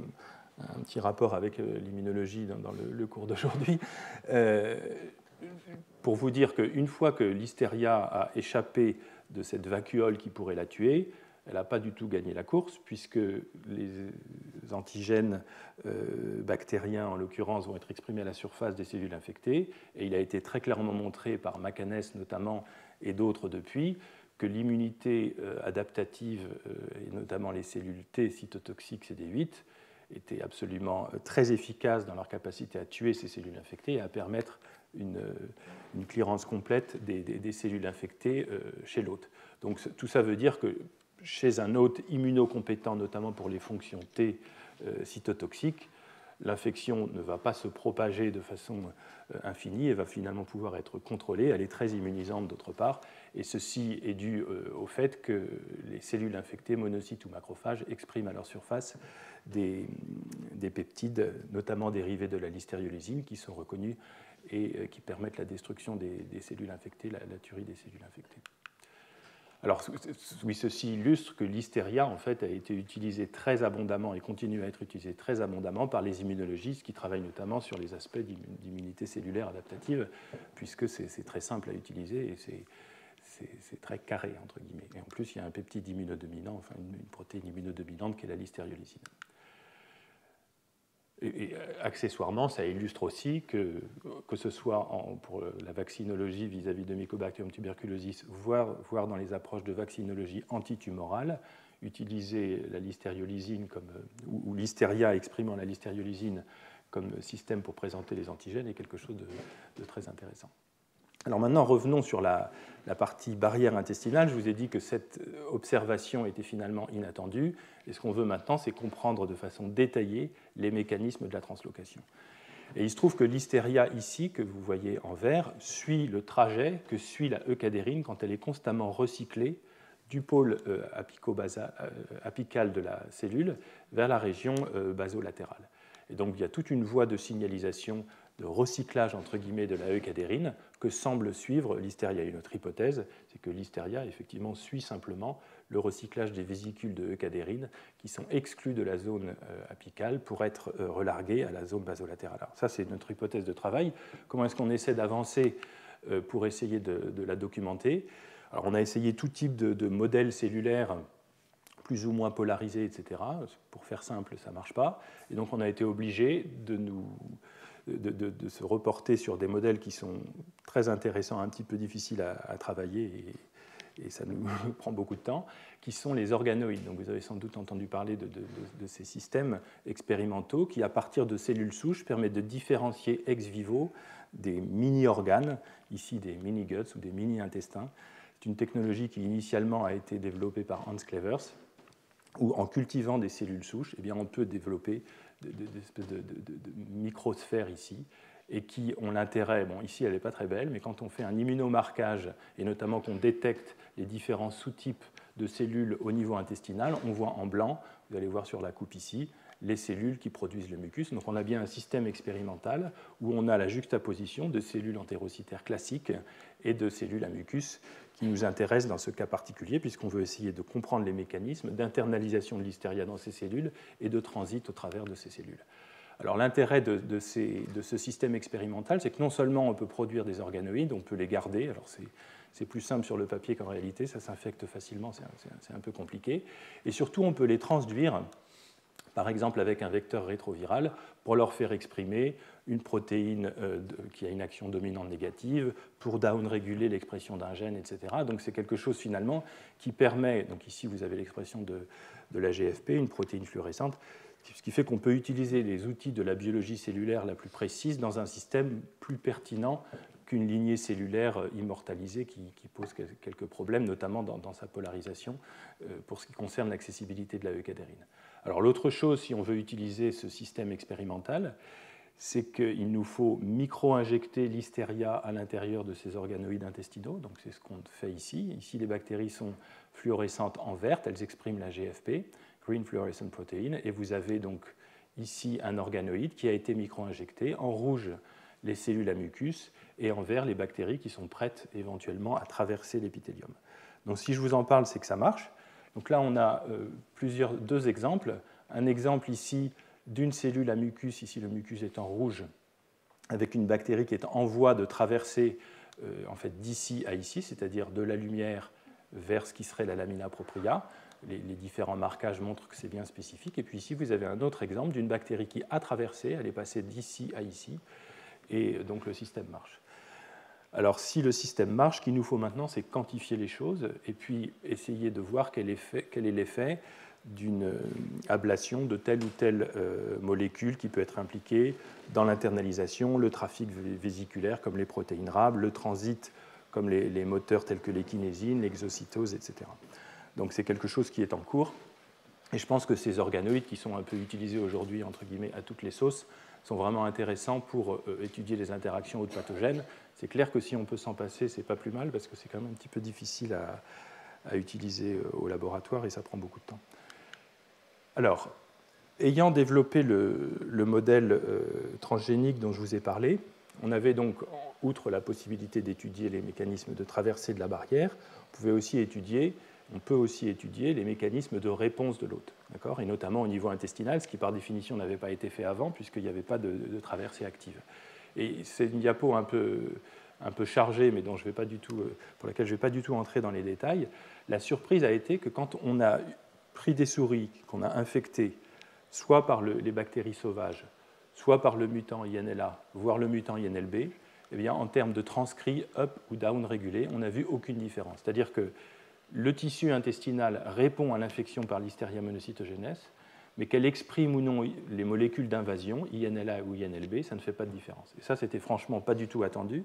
un petit rapport avec l'immunologie dans le cours d'aujourd'hui, pour vous dire qu'une fois que l'hystéria a échappé de cette vacuole qui pourrait la tuer, elle n'a pas du tout gagné la course, puisque les antigènes bactériens, en l'occurrence, vont être exprimés à la surface des cellules infectées, et il a été très clairement montré par Macanès notamment, et d'autres depuis, que l'immunité adaptative, et notamment les cellules T cytotoxiques CD8, étaient absolument très efficaces dans leur capacité à tuer ces cellules infectées et à permettre une clearance complète des cellules infectées chez l'hôte. Donc tout ça veut dire que chez un hôte immunocompétent, notamment pour les fonctions T cytotoxiques, l'infection ne va pas se propager de façon infinie et va finalement pouvoir être contrôlée. Elle est très immunisante d'autre part, et ceci est dû au fait que les cellules infectées, monocytes ou macrophages, expriment à leur surface des peptides, notamment dérivés de la listeriolisine, qui sont reconnus et qui permettent la destruction des cellules infectées, la tuerie des cellules infectées. Alors, oui, ceci illustre que l'hystéria, en fait, a été utilisée très abondamment et continue à être utilisée très abondamment par les immunologistes qui travaillent notamment sur les aspects d'immunité cellulaire adaptative, puisque c'est très simple à utiliser et c'est très carré, entre guillemets. Et en plus, il y a un peptide immunodominant, enfin une protéine immunodominante qui est la listeriolisine. Et accessoirement, ça illustre aussi que ce soit pour la vaccinologie vis-à-vis de Mycobacterium tuberculosis, voire dans les approches de vaccinologie antitumorale, utiliser la listeriolisine ou l'hystéria exprimant la listeriolisine comme système pour présenter les antigènes est quelque chose de très intéressant. Alors maintenant, revenons sur la partie barrière intestinale. Je vous ai dit que cette observation était finalement inattendue. Et ce qu'on veut maintenant, c'est comprendre de façon détaillée les mécanismes de la translocation. Et il se trouve que l'hystéria ici, que vous voyez en vert, suit le trajet que suit la eucadérine quand elle est constamment recyclée du pôle apical de la cellule vers la région basolatérale. Et donc il y a toute une voie de signalisation de recyclage entre guillemets de la eucadérine que semble suivre l'hystéria. Et notre hypothèse, c'est que l'hystéria effectivement suit simplement le recyclage des vésicules de eucadérine qui sont exclus de la zone apicale pour être relargués à la zone basolatérale. Alors ça, c'est notre hypothèse de travail. Comment est-ce qu'on essaie d'avancer pour essayer de la documenter? Alors on a essayé tout type de modèles cellulaires plus ou moins polarisés, etc. Pour faire simple, ça ne marche pas. Et donc on a été obligé de se reporter sur des modèles qui sont très intéressants, un petit peu difficiles à travailler, et ça nous prend beaucoup de temps, qui sont les organoïdes. Donc vous avez sans doute entendu parler de ces systèmes expérimentaux qui, à partir de cellules souches, permettent de différencier ex vivo des mini-organes, ici des mini-guts ou des mini-intestins. C'est une technologie qui initialement a été développée par Hans Clevers, où en cultivant des cellules souches, eh bien, on peut développer des espèces de microsphères ici, et qui ont l'intérêt, bon ici elle n'est pas très belle, mais quand on fait un immunomarquage, et notamment qu'on détecte les différents sous-types de cellules au niveau intestinal, on voit en blanc, vous allez voir sur la coupe ici, les cellules qui produisent le mucus. Donc on a bien un système expérimental où on a la juxtaposition de cellules entérocytaires classiques et de cellules à mucus qui nous intéressent dans ce cas particulier, puisqu'on veut essayer de comprendre les mécanismes d'internalisation de l'hystéria dans ces cellules et de transit au travers de ces cellules. Alors l'intérêt de ce système expérimental, c'est que non seulement on peut produire des organoïdes, on peut les garder, alors c'est plus simple sur le papier qu'en réalité, ça s'infecte facilement, c'est un peu compliqué, et surtout on peut les transduire par exemple avec un vecteur rétroviral, pour leur faire exprimer une protéine qui a une action dominante négative, pour down-réguler l'expression d'un gène, etc. Donc c'est quelque chose finalement qui permet, donc ici vous avez l'expression de la GFP, une protéine fluorescente, ce qui fait qu'on peut utiliser les outils de la biologie cellulaire la plus précise dans un système plus pertinent qu'une lignée cellulaire immortalisée qui pose quelques problèmes, notamment dans sa polarisation, pour ce qui concerne l'accessibilité de la eucadérine. Alors l'autre chose, si on veut utiliser ce système expérimental, c'est qu'il nous faut micro-injecter l'hystéria à l'intérieur de ces organoïdes intestinaux. Donc c'est ce qu'on fait ici. Ici, les bactéries sont fluorescentes en vert, elles expriment la GFP, Green Fluorescent Protein, et vous avez donc ici un organoïde qui a été micro-injecté. En rouge, les cellules à mucus, et en vert, les bactéries qui sont prêtes éventuellement à traverser l'épithélium. Donc si je vous en parle, c'est que ça marche. Donc là, on a deux exemples. Un exemple ici d'une cellule à mucus, ici le mucus est en rouge, avec une bactérie qui est en voie de traverser en fait, d'ici à ici, c'est-à-dire de la lumière vers ce qui serait la lamina propria. Les différents marquages montrent que c'est bien spécifique. Et puis ici, vous avez un autre exemple d'une bactérie qui a traversé, elle est passée d'ici à ici, et donc le système marche. Alors si le système marche, ce qu'il nous faut maintenant, c'est quantifier les choses et puis essayer de voir quel est l'effet d'une ablation de telle ou telle molécule qui peut être impliquée dans l'internalisation, le trafic vésiculaire comme les protéines RAB, le transit comme les moteurs tels que les kinésines, l'exocytose, etc. Donc c'est quelque chose qui est en cours. Et je pense que ces organoïdes qui sont un peu utilisés aujourd'hui, entre guillemets, à toutes les sauces, sont vraiment intéressants pour étudier les interactions hauts pathogènes. C'est clair que si on peut s'en passer, c'est pas plus mal, parce que c'est quand même un petit peu difficile à utiliser au laboratoire et ça prend beaucoup de temps. Alors, ayant développé le modèle transgénique dont je vous ai parlé, on avait donc, outre la possibilité d'étudier les mécanismes de traversée de la barrière, on peut aussi étudier les mécanismes de réponse de l'hôte, et notamment au niveau intestinal, ce qui par définition n'avait pas été fait avant, puisqu'il n'y avait pas de traversée active. Et c'est une diapo un peu chargée, mais dont pour laquelle je ne vais pas du tout entrer dans les détails. La surprise a été que quand on a pris des souris qu'on a infectées, soit par les bactéries sauvages, soit par le mutant INLA, voire le mutant INLB, eh bien, en termes de transcrit up ou down régulé, on n'a vu aucune différence. C'est-à-dire que le tissu intestinal répond à l'infection par Listeria monocytogenes, mais qu'elle exprime ou non les molécules d'invasion, INLA ou INLB, ça ne fait pas de différence. Et ça, c'était franchement pas du tout attendu.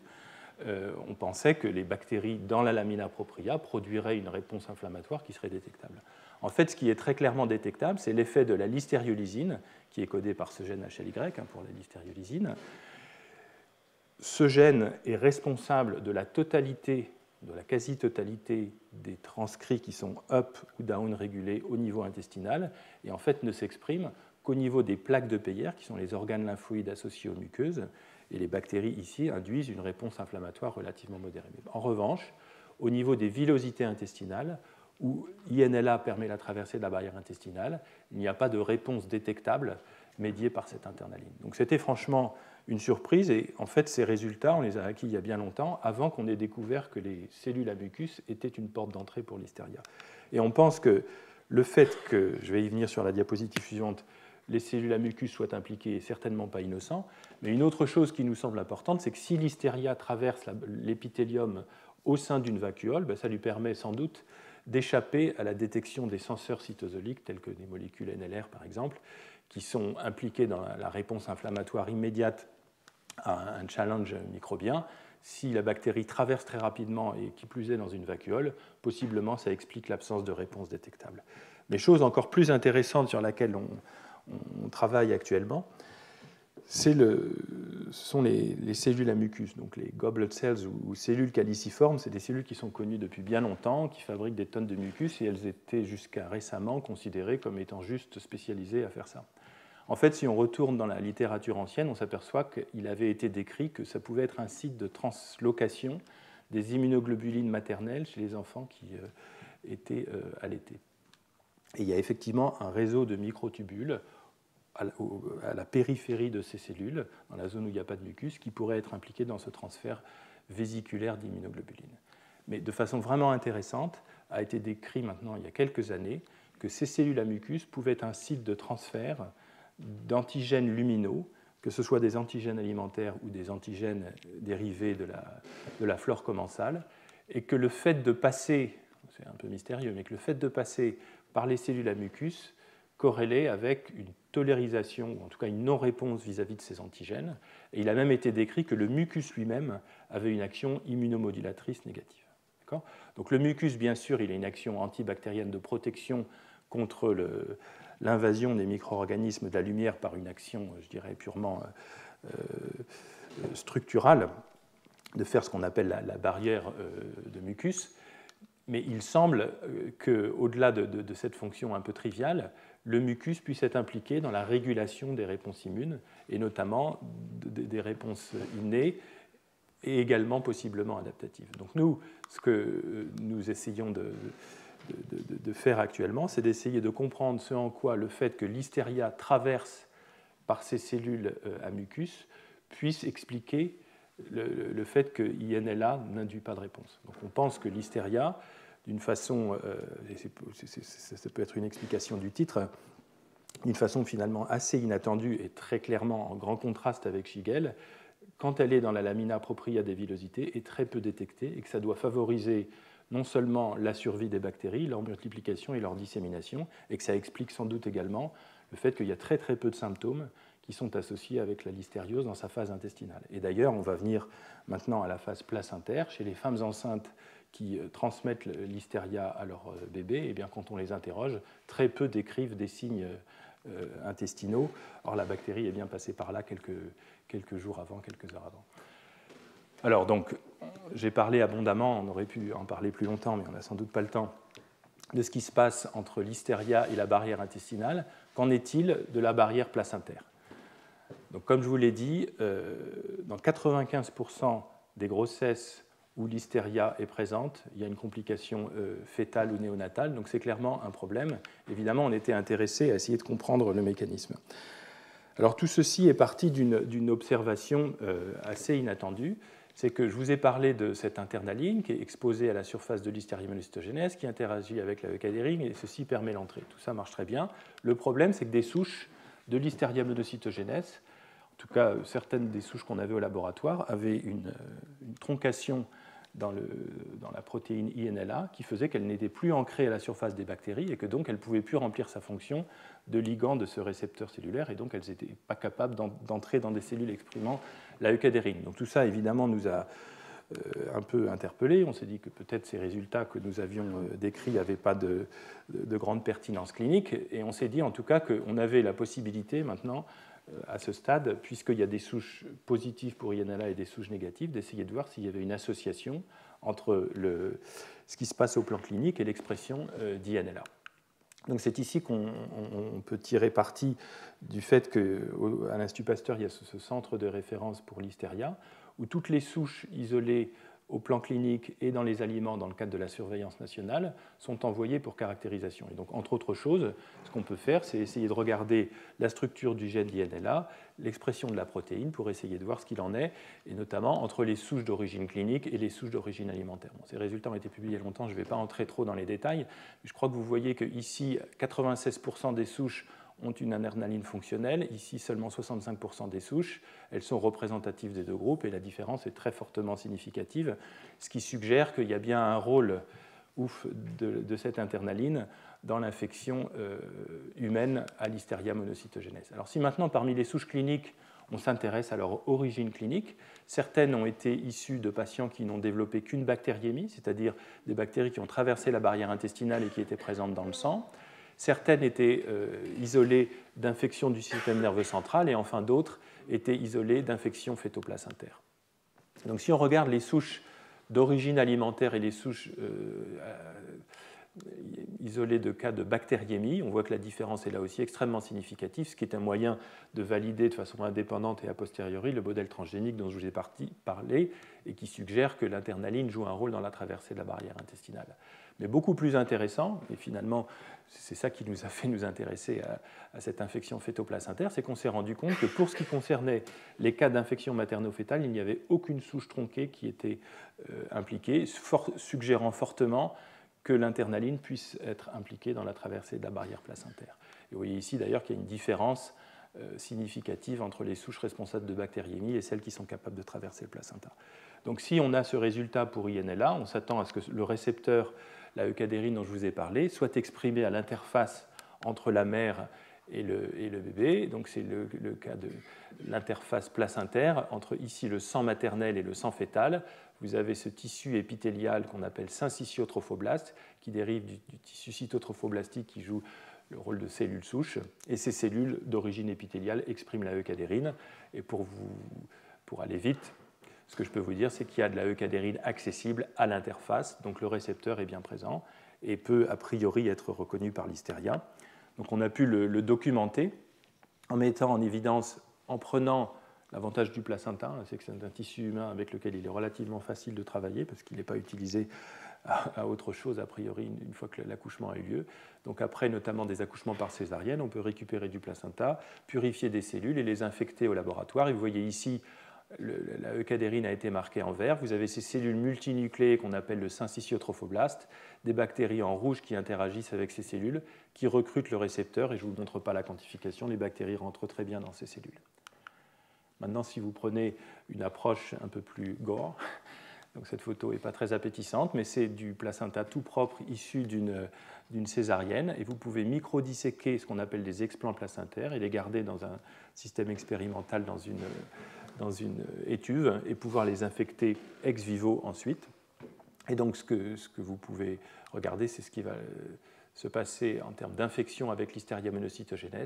On pensait que les bactéries dans la lamina propria produiraient une réponse inflammatoire qui serait détectable. En fait, ce qui est très clairement détectable, c'est l'effet de la listériolysine, qui est codé par ce gène HLY pour la listériolysine. Ce gène est responsable de la quasi-totalité des transcrits qui sont up ou down régulés au niveau intestinal et en fait ne s'exprime qu'au niveau des plaques de Peyer, qui sont les organes lymphoïdes associés aux muqueuses, et les bactéries ici induisent une réponse inflammatoire relativement modérée. En revanche, au niveau des villosités intestinales, où INLA permet la traversée de la barrière intestinale, il n'y a pas de réponse détectable médiée par cette internaline. Donc c'était franchement une surprise, et en fait ces résultats, on les a acquis il y a bien longtemps, avant qu'on ait découvert que les cellules à mucus étaient une porte d'entrée pour l'hystéria. Et on pense que le fait que, je vais y venir sur la diapositive suivante, les cellules à mucus soient impliquées est certainement pas innocent, mais une autre chose qui nous semble importante, c'est que si l'hystéria traverse l'épithélium au sein d'une vacuole, ça lui permet sans doute d'échapper à la détection des senseurs cytosoliques, tels que des molécules NLR par exemple, qui sont impliquées dans la réponse inflammatoire immédiate à un challenge microbien. Si la bactérie traverse très rapidement et qui plus est dans une vacuole, possiblement ça explique l'absence de réponse détectable. Mais chose encore plus intéressante sur laquelle on travaille actuellement, ce sont les cellules à mucus, donc les goblet cells ou cellules caliciformes. C'est des cellules qui sont connues depuis bien longtemps, qui fabriquent des tonnes de mucus, et elles étaient jusqu'à récemment considérées comme étant juste spécialisées à faire ça. En fait, si on retourne dans la littérature ancienne, on s'aperçoit qu'il avait été décrit que ça pouvait être un site de translocation des immunoglobulines maternelles chez les enfants qui étaient allaités. Et il y a effectivement un réseau de microtubules à la périphérie de ces cellules, dans la zone où il n'y a pas de mucus, qui pourrait être impliqué dans ce transfert vésiculaire d'immunoglobulines. Mais de façon vraiment intéressante, a été décrit maintenant il y a quelques années que ces cellules à mucus pouvaient être un site de transfert d'antigènes luminaux, que ce soit des antigènes alimentaires ou des antigènes dérivés de la flore commensale, et que le fait de passer, c'est un peu mystérieux, mais que le fait de passer par les cellules à mucus corrélait avec une tolérisation, ou en tout cas une non-réponse vis-à-vis de ces antigènes, et il a même été décrit que le mucus lui-même avait une action immunomodulatrice négative. Donc le mucus, bien sûr, il a une action antibactérienne de protection contre l'invasion des micro-organismes de la lumière par une action, je dirais, purement structurale, de faire ce qu'on appelle la barrière de mucus. Mais il semble qu'au-delà de cette fonction un peu triviale, le mucus puisse être impliqué dans la régulation des réponses immunes, et notamment des réponses innées, et également possiblement adaptatives. Donc nous, ce que nous essayons de faire actuellement, c'est d'essayer de comprendre ce en quoi le fait que l'hystéria traverse par ces cellules à mucus puisse expliquer le fait que INLA n'induit pas de réponse. Donc on pense que l'hystéria, d'une façon, ça peut être une explication du titre, d'une façon finalement assez inattendue et très clairement en grand contraste avec Shigel, quand elle est dans la lamina propria des villosités, est très peu détectée et que ça doit favoriser non seulement la survie des bactéries, leur multiplication et leur dissémination, et que ça explique sans doute également le fait qu'il y a très très peu de symptômes qui sont associés avec la listériose dans sa phase intestinale. Et d'ailleurs, on va venir maintenant à la phase placentaire. Chez les femmes enceintes qui transmettent l'hystéria à leur bébé, et bien, quand on les interroge, très peu décrivent des signes intestinaux. Or, la bactérie est bien passée par là quelques jours avant, quelques heures avant. Alors, donc, j'ai parlé abondamment, on aurait pu en parler plus longtemps, mais on n'a sans doute pas le temps, de ce qui se passe entre l'hystéria et la barrière intestinale. Qu'en est-il de la barrière placentaire? Donc, comme je vous l'ai dit, dans 95% des grossesses où l'hystéria est présente, il y a une complication fœtale ou néonatale, donc c'est clairement un problème. Évidemment, on était intéressé à essayer de comprendre le mécanisme. Alors tout ceci est parti d'une observation assez inattendue, c'est que je vous ai parlé de cette internaline qui est exposée à la surface de l'Listeria monocytogenes, qui interagit avec la eucadérine, et ceci permet l'entrée. Tout ça marche très bien. Le problème, c'est que des souches de Listeria monocytogenes, en tout cas certaines des souches qu'on avait au laboratoire, avaient une troncation dans la protéine INLA qui faisait qu'elle n'était plus ancrée à la surface des bactéries et que donc elle ne pouvait plus remplir sa fonction de ligand de ce récepteur cellulaire, et donc elles n'étaient pas capables d'entrer dans des cellules exprimant la eucadérine. Donc tout ça, évidemment, nous a un peu interpellés. On s'est dit que peut-être ces résultats que nous avions décrits n'avaient pas de grande pertinence clinique, et on s'est dit en tout cas qu'on avait la possibilité maintenant, à ce stade, puisqu'il y a des souches positives pour INLA et des souches négatives, d'essayer de voir s'il y avait une association entre ce qui se passe au plan clinique et l'expression d'INLA. Donc c'est ici qu'on peut tirer parti du fait qu'à l'Institut Pasteur, il y a ce centre de référence pour l'hystéria, où toutes les souches isolées au plan clinique et dans les aliments, dans le cadre de la surveillance nationale, sont envoyées pour caractérisation. Et donc, entre autres choses, ce qu'on peut faire, c'est essayer de regarder la structure du gène d'INLA, l'expression de la protéine, pour essayer de voir ce qu'il en est, et notamment entre les souches d'origine clinique et les souches d'origine alimentaire. Bon, ces résultats ont été publiés il y a longtemps, je ne vais pas entrer trop dans les détails, mais je crois que vous voyez qu'ici, 96% des souches ont une adrénaline fonctionnelle. Ici, seulement 65% des souches. Elles sont représentatives des deux groupes et la différence est très fortement significative, ce qui suggère qu'il y a bien un rôle de cette internaline dans l'infection humaine à l'Listeria monocytogenes. Alors si maintenant, parmi les souches cliniques, on s'intéresse à leur origine clinique, certaines ont été issues de patients qui n'ont développé qu'une bactériémie, c'est-à-dire des bactéries qui ont traversé la barrière intestinale et qui étaient présentes dans le sang. Certaines étaient isolées d'infections du système nerveux central et enfin d'autres étaient isolées d'infections fœtoplacentaires. Donc si on regarde les souches d'origine alimentaire et les souches isolées de cas de bactériémie, on voit que la différence est là aussi extrêmement significative, ce qui est un moyen de valider de façon indépendante et a posteriori le modèle transgénique dont je vous ai parlé et qui suggère que l'internaline joue un rôle dans la traversée de la barrière intestinale. Mais beaucoup plus intéressant, et finalement c'est ça qui nous a fait nous intéresser à cette infection fœtoplacentaire, c'est qu'on s'est rendu compte que pour ce qui concernait les cas d'infection materno-fœtale, il n'y avait aucune souche tronquée qui était impliquée, suggérant fortement que l'internaline puisse être impliquée dans la traversée de la barrière placentaire. Et vous voyez ici d'ailleurs qu'il y a une différence significative entre les souches responsables de bactériémie et celles qui sont capables de traverser le placenta. Donc si on a ce résultat pour INLA, on s'attend à ce que le récepteur, la eucadérine dont je vous ai parlé, soit exprimé à l'interface entre la mère et le bébé. Donc c'est le cas de l'interface placentaire entre ici le sang maternel et le sang fœtal. Vous avez ce tissu épithélial qu'on appelle syncytiotrophoblaste qui dérive du tissu cytotrophoblastique qui joue le rôle de cellules souches. Et ces cellules d'origine épithéliale expriment la eucadérine. Et pour aller vite, ce que je peux vous dire, c'est qu'il y a de la eucadérine accessible à l'interface. Donc le récepteur est bien présent et peut a priori être reconnu par Listeria. Donc on a pu le documenter en mettant en évidence, en prenant l'avantage du placenta, c'est que c'est un tissu humain avec lequel il est relativement facile de travailler parce qu'il n'est pas utilisé à autre chose a priori une fois que l'accouchement a eu lieu. Donc après notamment des accouchements par césarienne, on peut récupérer du placenta, purifier des cellules et les infecter au laboratoire. Et vous voyez ici, la eucadérine a été marquée en vert. Vous avez ces cellules multinucléées qu'on appelle le syncytiotrophoblaste, des bactéries en rouge qui interagissent avec ces cellules, qui recrutent le récepteur. Et je ne vous montre pas la quantification, les bactéries rentrent très bien dans ces cellules. Maintenant, si vous prenez une approche un peu plus gore, donc cette photo n'est pas très appétissante, mais c'est du placenta tout propre issu d'une césarienne. Et vous pouvez microdisséquer ce qu'on appelle des explants placentaires et les garder dans un système expérimental dans une étuve et pouvoir les infecter ex vivo ensuite. Et donc ce que vous pouvez regarder, c'est ce qui va se passer en termes d'infection avec Listeria monocytogenes.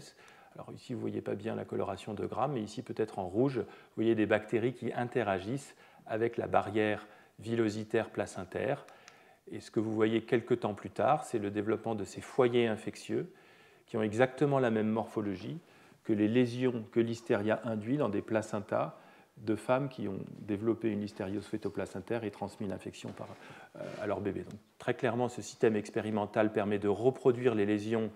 Alors ici, vous ne voyez pas bien la coloration de grammes, mais ici, peut-être en rouge, vous voyez des bactéries qui interagissent avec la barrière villositaire placentaire. Et ce que vous voyez quelques temps plus tard, c'est le développement de ces foyers infectieux qui ont exactement la même morphologie que les lésions que Listeria induit dans des placentas de femmes qui ont développé une listériose fœtoplacentaire et transmis l'infection à leur bébé. Donc, très clairement, ce système expérimental permet de reproduire les lésions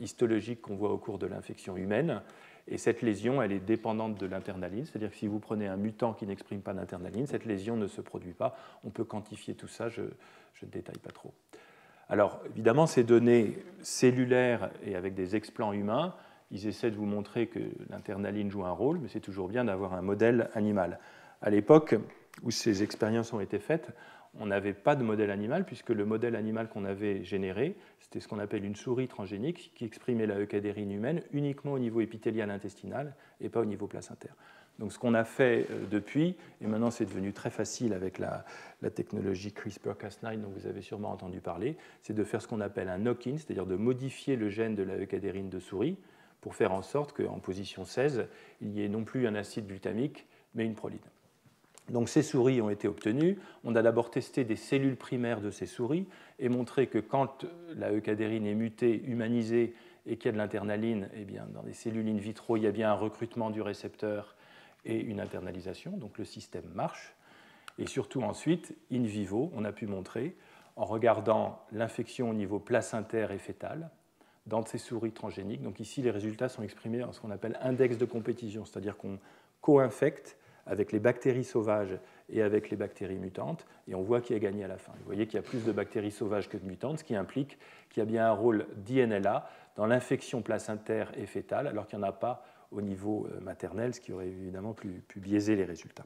histologiques qu'on voit au cours de l'infection humaine. Et cette lésion, elle est dépendante de l'internaline, c'est-à-dire que si vous prenez un mutant qui n'exprime pas d'internaline, cette lésion ne se produit pas. On peut quantifier tout ça, je ne détaille pas trop. Alors, évidemment, ces données cellulaires et avec des explants humains, ils essaient de vous montrer que l'internaline joue un rôle, mais c'est toujours bien d'avoir un modèle animal. À l'époque où ces expériences ont été faites, on n'avait pas de modèle animal, puisque le modèle animal qu'on avait généré, c'était ce qu'on appelle une souris transgénique qui exprimait la eucadérine humaine uniquement au niveau épithélial intestinal et pas au niveau placentaire. Donc ce qu'on a fait depuis, et maintenant c'est devenu très facile avec la technologie CRISPR-Cas9 dont vous avez sûrement entendu parler, c'est de faire ce qu'on appelle un knock-in, c'est-à-dire de modifier le gène de la eucadérine de souris pour faire en sorte qu'en position 16, il n'y ait non plus un acide glutamique, mais une proline. Donc ces souris ont été obtenues. On a d'abord testé des cellules primaires de ces souris et montré que quand la eucadérine est mutée, humanisée et qu'il y a de l'internaline, eh bien, dans les cellules in vitro, il y a bien un recrutement du récepteur et une internalisation. Donc le système marche. Et surtout ensuite, in vivo, on a pu montrer, en regardant l'infection au niveau placentaire et fœtal, dans ces souris transgéniques. Donc ici, les résultats sont exprimés en ce qu'on appelle index de compétition, c'est-à-dire qu'on co-infecte avec les bactéries sauvages et avec les bactéries mutantes, et on voit qui a gagné à la fin. Vous voyez qu'il y a plus de bactéries sauvages que de mutantes, ce qui implique qu'il y a bien un rôle d'INLA dans l'infection placentaire et fœtale, alors qu'il n'y en a pas au niveau maternel, ce qui aurait évidemment pu biaiser les résultats.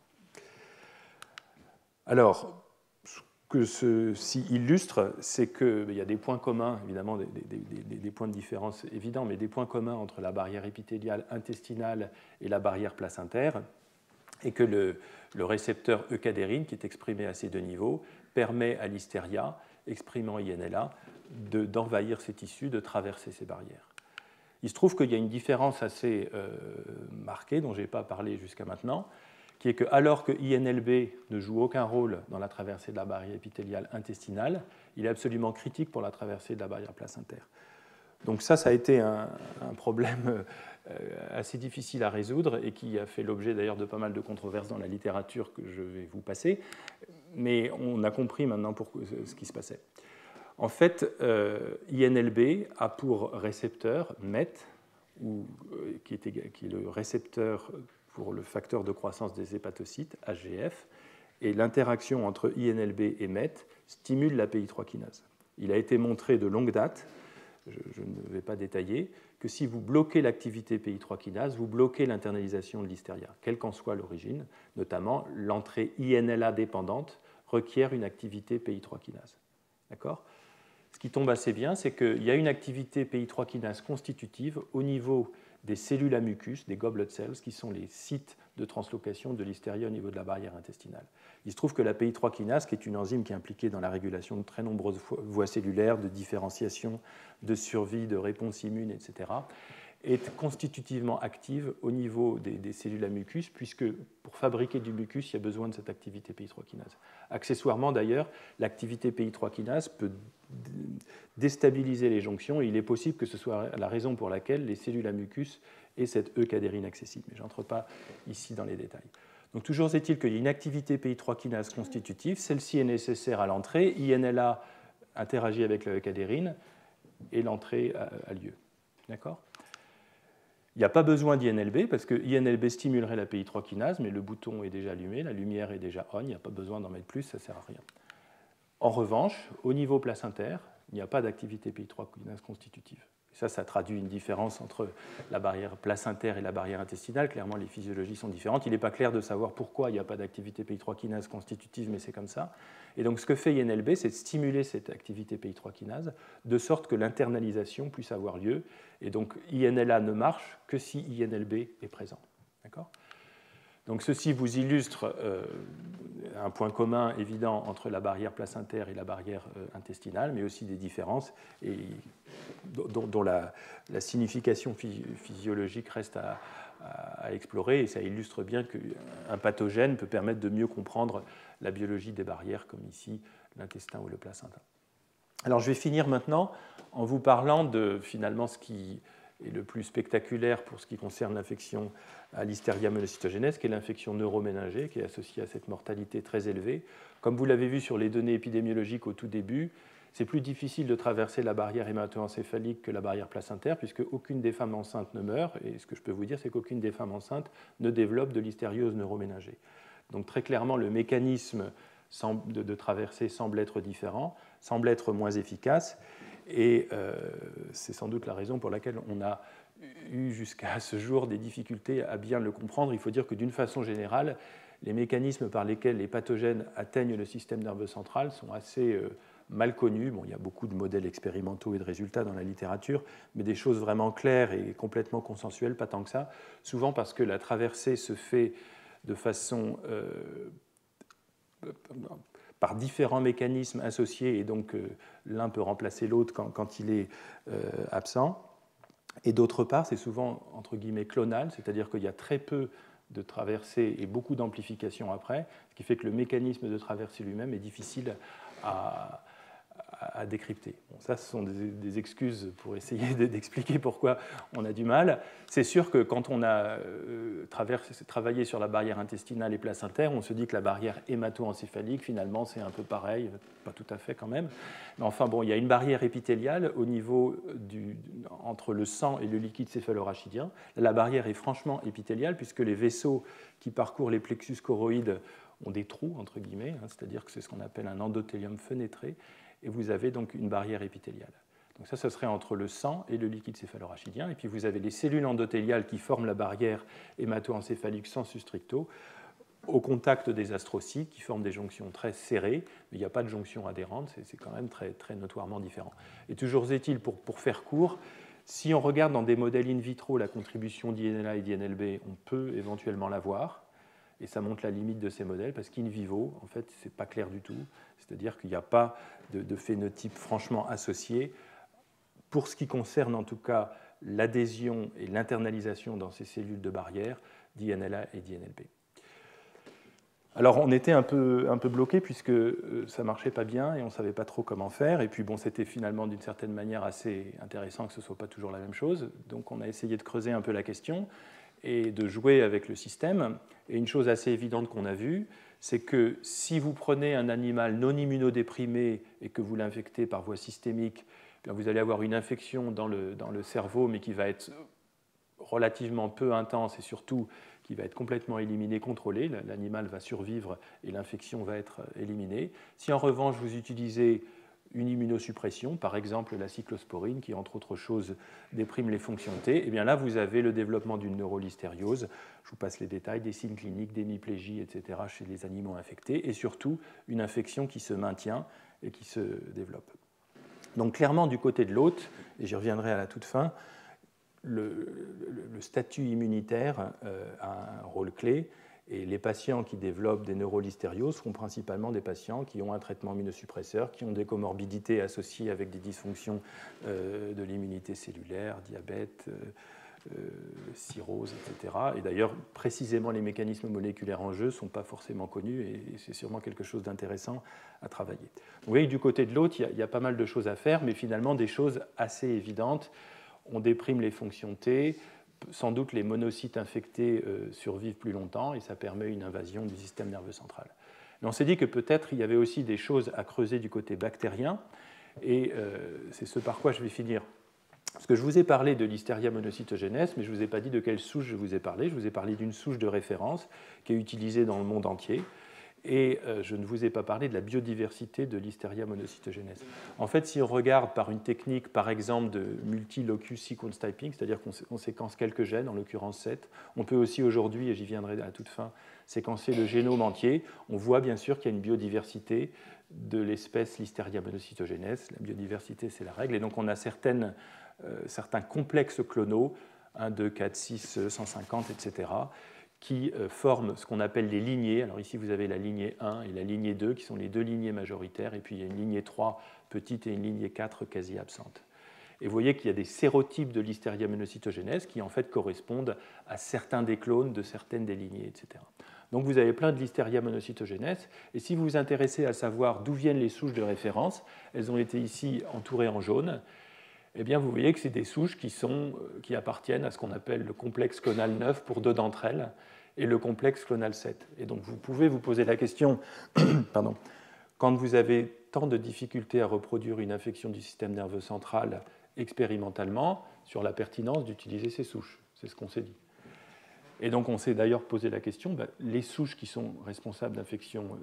Alors, ce que ceci illustre, c'est qu'il y a des points communs, évidemment des points de différence évidents, mais des points communs entre la barrière épithéliale intestinale et la barrière placentaire, et que le récepteur eucadérine, qui est exprimé à ces deux niveaux, permet à Listeria, exprimant INLA, d'envahir ces tissus, de traverser ces barrières. Il se trouve qu'il y a une différence assez marquée, dont je n'ai pas parlé jusqu'à maintenant, qui est que alors que INLB ne joue aucun rôle dans la traversée de la barrière épithéliale intestinale, il est absolument critique pour la traversée de la barrière placentaire. Donc ça a été un problème assez difficile à résoudre et qui a fait l'objet d'ailleurs de pas mal de controverses dans la littérature que je vais vous passer, mais on a compris maintenant ce qui se passait. En fait, INLB a pour récepteur MET, qui est le récepteur pour le facteur de croissance des hépatocytes, HGF, et l'interaction entre INLB et MET stimule la PI3 kinase. Il a été montré de longue date, je ne vais pas détailler, que si vous bloquez l'activité PI3 kinase, vous bloquez l'internalisation de l'hystéria, quelle qu'en soit l'origine, notamment l'entrée INLA dépendante requiert une activité PI3 kinase. D'accord ? Ce qui tombe assez bien, c'est qu'il y a une activité PI3 kinase constitutive au niveau des cellules à mucus, des goblet cells, qui sont les sites de translocation de l'hystéria au niveau de la barrière intestinale. Il se trouve que la PI3 kinase, qui est une enzyme qui est impliquée dans la régulation de très nombreuses voies cellulaires, de différenciation, de survie, de réponse immune, etc., est constitutivement active au niveau des cellules à mucus, puisque pour fabriquer du mucus, il y a besoin de cette activité PI3 kinase. Accessoirement, d'ailleurs, l'activité PI3 kinase peut déstabiliser les jonctions, et il est possible que ce soit la raison pour laquelle les cellules à mucus aient cette E-cadérine accessible. Mais je n'entre pas ici dans les détails. Donc, toujours est-il qu'il y a une activité PI3 kinase constitutive, celle-ci est nécessaire à l'entrée, INLA interagit avec la E-cadérine, et l'entrée a lieu. D'accord ? Il n'y a pas besoin d'INLB parce que INLB stimulerait la PI3 kinase, mais le bouton est déjà allumé, la lumière est déjà on, il n'y a pas besoin d'en mettre plus, ça ne sert à rien. En revanche, au niveau placentaire, il n'y a pas d'activité PI3 kinase constitutive. Et ça traduit une différence entre la barrière placentaire et la barrière intestinale. Clairement, les physiologies sont différentes. Il n'est pas clair de savoir pourquoi il n'y a pas d'activité PI3 kinase constitutive, mais c'est comme ça. Et donc, ce que fait INLB, c'est de stimuler cette activité PI3 kinase, de sorte que l'internalisation puisse avoir lieu. Et donc, INLA ne marche que si INLB est présent. D'accord ? Donc, ceci vous illustre un point commun évident entre la barrière placentaire et la barrière intestinale, mais aussi des différences et dont la signification physiologique reste à explorer. Et ça illustre bien qu'un pathogène peut permettre de mieux comprendre la biologie des barrières, comme ici l'intestin ou le placenta. Alors, je vais finir maintenant en vous parlant de finalement ce qui est le plus spectaculaire pour ce qui concerne l'infection à l'Hystéria monocytogenes, qui est l'infection neuroméningée, qui est associée à cette mortalité très élevée. Comme vous l'avez vu sur les données épidémiologiques au tout début, c'est plus difficile de traverser la barrière hémato-encéphalique que la barrière placentaire, puisque aucune des femmes enceintes ne meurt, et ce que je peux vous dire, c'est qu'aucune des femmes enceintes ne développe de l'hystériose neuroméningée. Donc très clairement, le mécanisme de traversée semble être différent, semble être moins efficace, et c'est sans doute la raison pour laquelle on a eu jusqu'à ce jour des difficultés à bien le comprendre. Il faut dire que d'une façon générale, les mécanismes par lesquels les pathogènes atteignent le système nerveux central sont assez mal connus. Bon, il y a beaucoup de modèles expérimentaux et de résultats dans la littérature, mais des choses vraiment claires et complètement consensuelles, pas tant que ça, souvent parce que la traversée se fait de façon par différents mécanismes associés, et donc l'un peut remplacer l'autre quand il est absent. Et d'autre part, c'est souvent, entre guillemets, clonal, c'est-à-dire qu'il y a très peu de traversée et beaucoup d'amplification après, ce qui fait que le mécanisme de traversée lui-même est difficile à décrypter. Bon, ça, ce sont des excuses pour essayer d'expliquer pourquoi on a du mal. C'est sûr que quand on a travaillé sur la barrière intestinale et placentaire, on se dit que la barrière hémato-encéphalique, finalement, c'est un peu pareil, pas tout à fait quand même. Mais enfin, bon, il y a une barrière épithéliale au niveau entre le sang et le liquide céphalorachidien. La barrière est franchement épithéliale, puisque les vaisseaux qui parcourent les plexus choroïdes ont des trous, entre guillemets, c'est-à-dire que c'est ce qu'on appelle un endothélium fenêtré, et vous avez donc une barrière épithéliale. Donc ça, ce serait entre le sang et le liquide céphalorachidien, et puis vous avez les cellules endothéliales qui forment la barrière hémato-encéphalique sensu stricto, au contact des astrocytes, qui forment des jonctions très serrées, mais il n'y a pas de jonction adhérente, c'est quand même très, très notoirement différent. Et toujours est-il, pour faire court, si on regarde dans des modèles in vitro la contribution d'INLA et d'INLB, on peut éventuellement la voir, et ça montre la limite de ces modèles, parce qu'in vivo, en fait, ce n'est pas clair du tout. C'est-à-dire qu'il n'y a pas de phénotype franchement associé. Pour ce qui concerne en tout cas l'adhésion et l'internalisation dans ces cellules de barrière d'INLA et d'INLB. Alors on était un peu bloqué puisque ça ne marchait pas bien et on ne savait pas trop comment faire. Et puis bon, c'était finalement d'une certaine manière assez intéressant que ce ne soit pas toujours la même chose. Donc on a essayé de creuser un peu la question et de jouer avec le système. Et une chose assez évidente qu'on a vue, c'est que si vous prenez un animal non immunodéprimé et que vous l'infectez par voie systémique, bien vous allez avoir une infection dans le cerveau, mais qui va être relativement peu intense et surtout qui va être complètement éliminée, contrôlée. L'animal va survivre et l'infection va être éliminée. Si en revanche vous utilisez une immunosuppression, par exemple la cyclosporine, qui entre autres choses déprime les fonctions T, et bien là vous avez le développement d'une neurolystériose, je vous passe les détails, des signes cliniques, d'hémiplégie, etc. chez les animaux infectés, et surtout une infection qui se maintient et qui se développe. Donc clairement du côté de l'hôte, et j'y reviendrai à la toute fin, le statut immunitaire a un rôle clé. Et les patients qui développent des neurolystérioses seront principalement des patients qui ont un traitement immunosuppresseur, qui ont des comorbidités associées avec des dysfonctions de l'immunité cellulaire, diabète, cirrhose, etc. Et d'ailleurs, précisément, les mécanismes moléculaires en jeu ne sont pas forcément connus et c'est sûrement quelque chose d'intéressant à travailler. Vous voyez, du côté de l'autre, il y a pas mal de choses à faire, mais finalement des choses assez évidentes. On déprime les fonctions T. Sans doute les monocytes infectés survivent plus longtemps et ça permet une invasion du système nerveux central. Mais on s'est dit que peut-être il y avait aussi des choses à creuser du côté bactérien et c'est ce par quoi je vais finir. Parce que je vous ai parlé de l'Listeria monocytogenes, mais je ne vous ai pas dit de quelle souche je vous ai parlé. Je vous ai parlé d'une souche de référence qui est utilisée dans le monde entier. Et je ne vous ai pas parlé de la biodiversité de l'Listeria monocytogenes. En fait, si on regarde par une technique, par exemple, de multi-locus sequence typing, c'est-à-dire qu'on séquence quelques gènes, en l'occurrence 7, on peut aussi aujourd'hui, et j'y viendrai à la toute fin, séquencer le génome entier. On voit bien sûr qu'il y a une biodiversité de l'espèce Listeria monocytogenes. La biodiversité, c'est la règle. Et donc, on a certains complexes clonaux, 1, 2, 4, 6, 150, etc., qui forment ce qu'on appelle les lignées. Alors ici, vous avez la lignée 1 et la lignée 2, qui sont les deux lignées majoritaires, et puis il y a une lignée 3 petite et une lignée 4 quasi absente. Et vous voyez qu'il y a des sérotypes de Listeria monocytogenes qui en fait correspondent à certains des clones de certaines des lignées, etc. Donc vous avez plein de Listeria monocytogenes, et si vous vous intéressez à savoir d'où viennent les souches de référence, elles ont été ici entourées en jaune. Eh bien, vous voyez que c'est des souches qui appartiennent à ce qu'on appelle le complexe clonal 9 pour deux d'entre elles, et le complexe clonal 7. Et donc, vous pouvez vous poser la question, pardon, quand vous avez tant de difficultés à reproduire une infection du système nerveux central expérimentalement, sur la pertinence d'utiliser ces souches. C'est ce qu'on s'est dit. Et donc, on s'est d'ailleurs posé la question, les souches qui sont responsables d'infections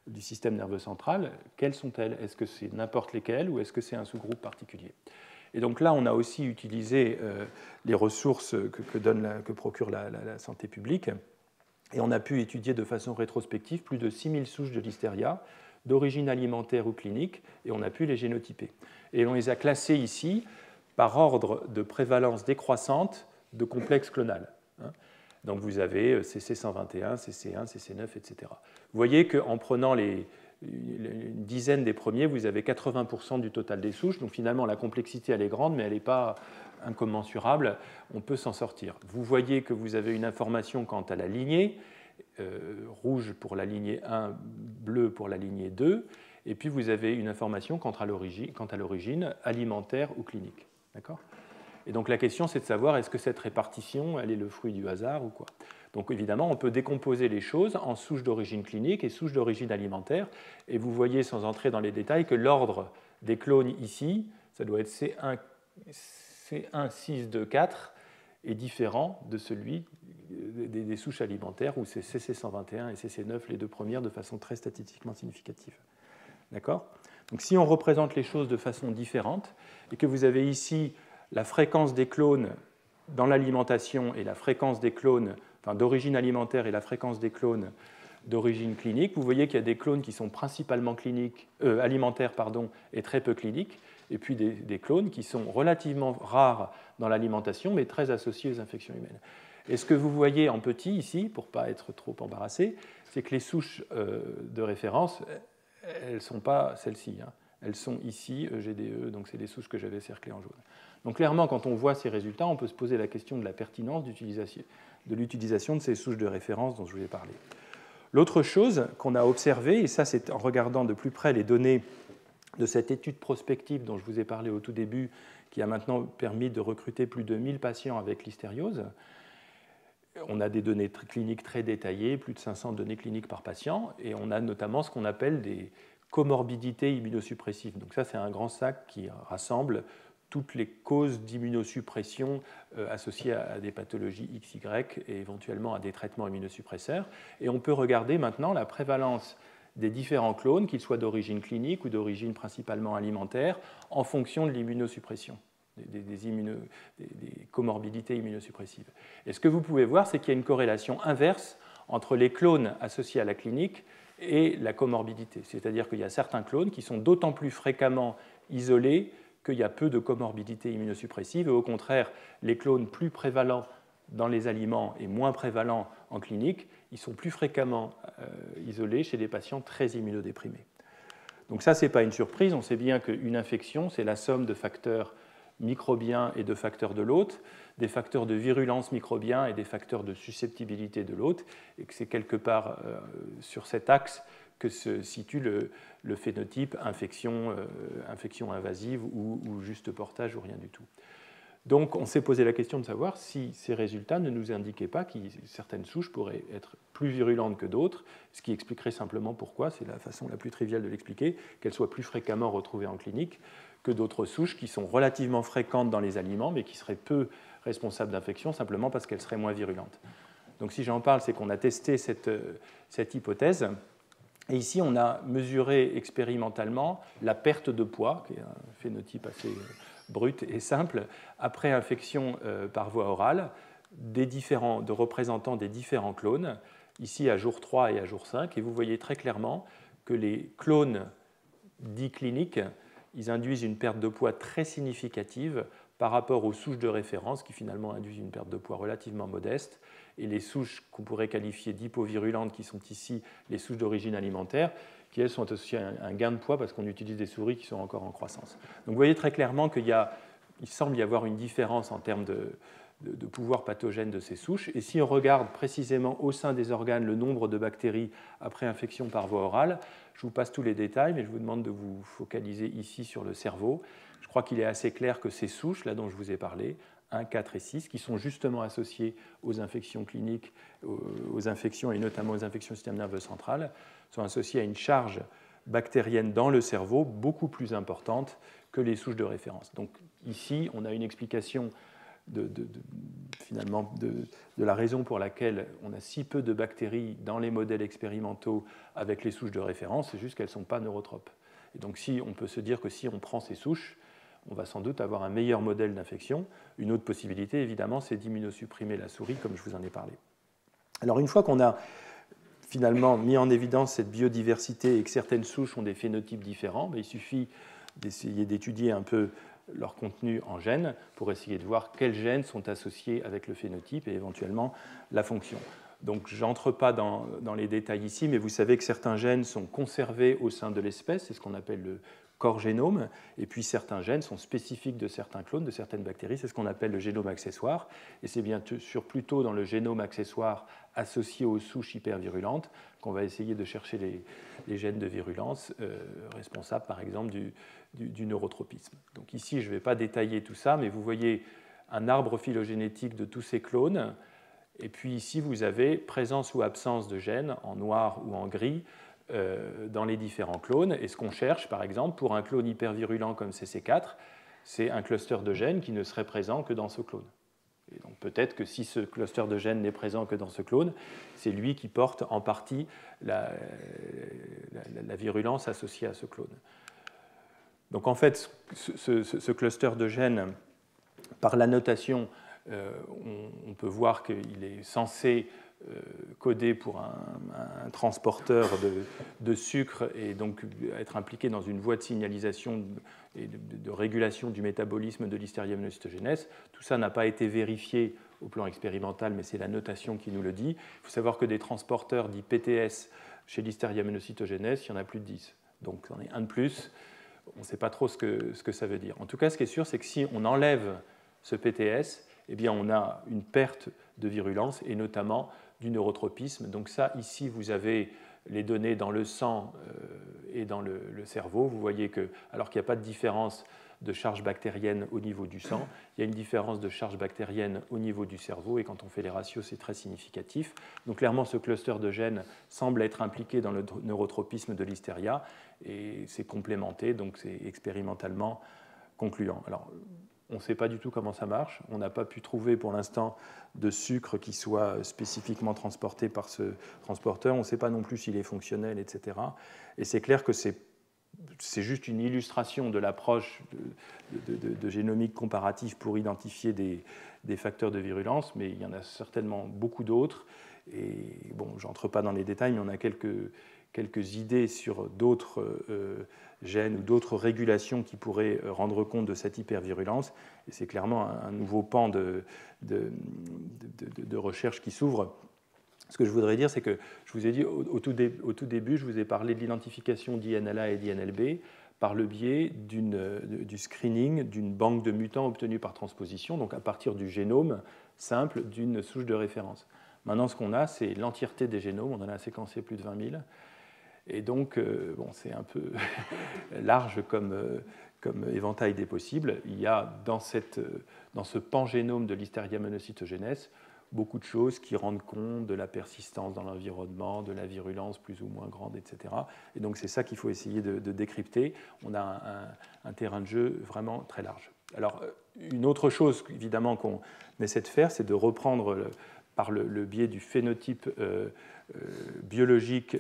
du système nerveux central, quelles sont-elles? Est-ce que c'est n'importe lesquelles ou est-ce que c'est un sous-groupe particulier? Et donc là, on a aussi utilisé les ressources que procure la santé publique, et on a pu étudier de façon rétrospective plus de 6000 souches de Listeria, d'origine alimentaire ou clinique, et on a pu les génotyper. Et on les a classées ici par ordre de prévalence décroissante de complexe clonal. Donc vous avez CC121, CC1, CC9, etc. Vous voyez qu'en prenant une dizaine des premiers, vous avez 80% du total des souches. Donc finalement, la complexité, elle est grande, mais elle n'est pas incommensurable. On peut s'en sortir. Vous voyez que vous avez une information quant à la lignée, rouge pour la lignée 1, bleu pour la lignée 2, et puis vous avez une information quant à l'origine alimentaire ou clinique. D'accord ? Et donc la question, c'est de savoir est-ce que cette répartition, elle est le fruit du hasard ou quoi. Donc évidemment, on peut décomposer les choses en souches d'origine clinique et souches d'origine alimentaire. Et vous voyez, sans entrer dans les détails, que l'ordre des clones ici, ça doit être C1, 6, 2, 4, est différent de celui des souches alimentaires où c'est CC121 et CC9, les deux premières, de façon très statistiquement significative. D'accord ? Donc si on représente les choses de façon différente et que vous avez ici la fréquence des clones dans l'alimentation et la fréquence des clones d'origine alimentaire et la fréquence des clones d'origine clinique, vous voyez qu'il y a des clones qui sont principalement alimentaires et très peu cliniques, et puis des clones qui sont relativement rares dans l'alimentation, mais très associés aux infections humaines. Et ce que vous voyez en petit ici, pour ne pas être trop embarrassé, c'est que les souches de référence, elles ne sont pas celles-ci. Elles sont ici, EGDE, donc c'est des souches que j'avais cerclées en jaune. Donc clairement, quand on voit ces résultats, on peut se poser la question de la pertinence de l'utilisation de ces souches de référence dont je vous ai parlé. L'autre chose qu'on a observée, et ça c'est en regardant de plus près les données de cette étude prospective dont je vous ai parlé au tout début, qui a maintenant permis de recruter plus de 1000 patients avec l'hystériose. On a des données cliniques très détaillées, plus de 500 données cliniques par patient, et on a notamment ce qu'on appelle des comorbidités immunosuppressives. Donc ça, c'est un grand sac qui rassemble toutes les causes d'immunosuppression associées à des pathologies XY et éventuellement à des traitements immunosuppresseurs. Et on peut regarder maintenant la prévalence des différents clones, qu'ils soient d'origine clinique ou d'origine principalement alimentaire, en fonction de l'immunosuppression, des comorbidités immunosuppressives. Et ce que vous pouvez voir, c'est qu'il y a une corrélation inverse entre les clones associés à la clinique et la comorbidité. C'est-à-dire qu'il y a certains clones qui sont d'autant plus fréquemment isolés qu'il y a peu de comorbidité immunosuppressive, et au contraire, les clones plus prévalents dans les aliments et moins prévalents en clinique, ils sont plus fréquemment isolés chez des patients très immunodéprimés. Donc ça, ce n'est pas une surprise, on sait bien qu'une infection, c'est la somme de facteurs microbiens et de facteurs de l'hôte, des facteurs de virulence microbiens et des facteurs de susceptibilité de l'hôte, et que c'est quelque part sur cet axe que se situe le phénotype infection, infection invasive ou juste portage ou rien du tout. Donc on s'est posé la question de savoir si ces résultats ne nous indiquaient pas que certaines souches pourraient être plus virulentes que d'autres, ce qui expliquerait simplement pourquoi, c'est la façon la plus triviale de l'expliquer, qu'elles soient plus fréquemment retrouvées en clinique que d'autres souches qui sont relativement fréquentes dans les aliments, mais qui seraient peu responsables d'infection simplement parce qu'elles seraient moins virulentes. Donc si j'en parle, c'est qu'on a testé cette hypothèse. Et ici, on a mesuré expérimentalement la perte de poids, qui est un phénotype assez brut et simple, après infection par voie orale, de représentants des différents clones, ici à jour 3 et à jour 5. Et vous voyez très clairement que les clones dits cliniques, ils induisent une perte de poids très significative par rapport aux souches de référence qui finalement induisent une perte de poids relativement modeste, et les souches qu'on pourrait qualifier d'hypovirulentes, qui sont ici les souches d'origine alimentaire, qui elles sont associées à un gain de poids parce qu'on utilise des souris qui sont encore en croissance. Donc vous voyez très clairement qu'il semble y avoir une différence en termes de pouvoir pathogène de ces souches, et si on regarde précisément au sein des organes le nombre de bactéries après infection par voie orale, je vous passe tous les détails, mais je vous demande de vous focaliser ici sur le cerveau. Je crois qu'il est assez clair que ces souches, là dont je vous ai parlé, 1, 4 et 6, qui sont justement associées aux infections cliniques, aux infections et notamment aux infections du système nerveux central, sont associées à une charge bactérienne dans le cerveau beaucoup plus importante que les souches de référence. Donc ici, on a une explication finalement de la raison pour laquelle on a si peu de bactéries dans les modèles expérimentaux avec les souches de référence, c'est juste qu'elles ne sont pas neurotropes. Et donc si on peut se dire que si on prend ces souches, on va sans doute avoir un meilleur modèle d'infection. Une autre possibilité, évidemment, c'est d'immunosupprimer la souris, comme je vous en ai parlé. Alors, une fois qu'on a finalement mis en évidence cette biodiversité et que certaines souches ont des phénotypes différents, il suffit d'essayer d'étudier un peu leur contenu en gènes pour essayer de voir quels gènes sont associés avec le phénotype et éventuellement la fonction. Donc, je n'entre pas dans les détails ici, mais vous savez que certains gènes sont conservés au sein de l'espèce, c'est ce qu'on appelle le corps génome, et puis certains gènes sont spécifiques de certains clones, de certaines bactéries, c'est ce qu'on appelle le génome accessoire, et c'est bien sûr plutôt dans le génome accessoire associé aux souches hypervirulentes qu'on va essayer de chercher les gènes de virulence responsables par exemple du neurotropisme. Donc ici, je ne vais pas détailler tout ça, mais vous voyez un arbre phylogénétique de tous ces clones, et puis ici, vous avez présence ou absence de gènes en noir ou en gris dans les différents clones. Et ce qu'on cherche, par exemple, pour un clone hypervirulent comme CC4, c'est un cluster de gènes qui ne serait présent que dans ce clone. Et donc peut-être que si ce cluster de gènes n'est présent que dans ce clone, c'est lui qui porte en partie la virulence associée à ce clone. Donc en fait, ce cluster de gènes, par la notation, on peut voir qu'il est censé codé pour un transporteur de sucre et donc être impliqué dans une voie de signalisation et de régulation du métabolisme de Listeria monocytogenes. Tout ça n'a pas été vérifié au plan expérimental, mais c'est la notation qui nous le dit. Il faut savoir que des transporteurs dits PTS chez Listeria monocytogenes, il y en a plus de 10. Donc on est un de plus, on ne sait pas trop ce que ça veut dire. En tout cas, ce qui est sûr, c'est que si on enlève ce PTS, eh bien, on a une perte de virulence et notamment du neurotropisme. Donc ça, ici, vous avez les données dans le sang et dans le cerveau. Vous voyez que, alors qu'il n'y a pas de différence de charge bactérienne au niveau du sang, il y a une différence de charge bactérienne au niveau du cerveau, et quand on fait les ratios, c'est très significatif. Donc clairement, ce cluster de gènes semble être impliqué dans le neurotropisme de Listeria, et c'est complémenté, donc c'est expérimentalement concluant. Alors, On ne sait pas du tout comment ça marche. On n'a pas pu trouver pour l'instant de sucre qui soit spécifiquement transporté par ce transporteur. On ne sait pas non plus s'il est fonctionnel, etc. Et c'est clair que c'est juste une illustration de l'approche de génomique comparative pour identifier des facteurs de virulence, mais il y en a certainement beaucoup d'autres. Et bon, je n'entre pas dans les détails, mais on a quelques idées sur d'autres gènes ou d'autres régulations qui pourraient rendre compte de cette hypervirulence. Et c'est clairement un nouveau pan de recherche qui s'ouvre. Ce que je voudrais dire, c'est que je vous ai dit au tout début, je vous ai parlé de l'identification d'INLA et d'INLB par le biais du screening d'une banque de mutants obtenue par transposition, donc à partir du génome simple d'une souche de référence. Maintenant, ce qu'on a, c'est l'entièreté des génomes. On en a séquencé plus de 20 000. Et donc, bon, c'est un peu large comme éventail des possibles. Il y a dans ce pangénome de Listeria monocytogenes beaucoup de choses qui rendent compte de la persistance dans l'environnement, de la virulence plus ou moins grande, etc. Et donc, c'est ça qu'il faut essayer de décrypter. On a un terrain de jeu vraiment très large. Alors, une autre chose, évidemment, qu'on essaie de faire, c'est de reprendre par le biais du phénotype biologique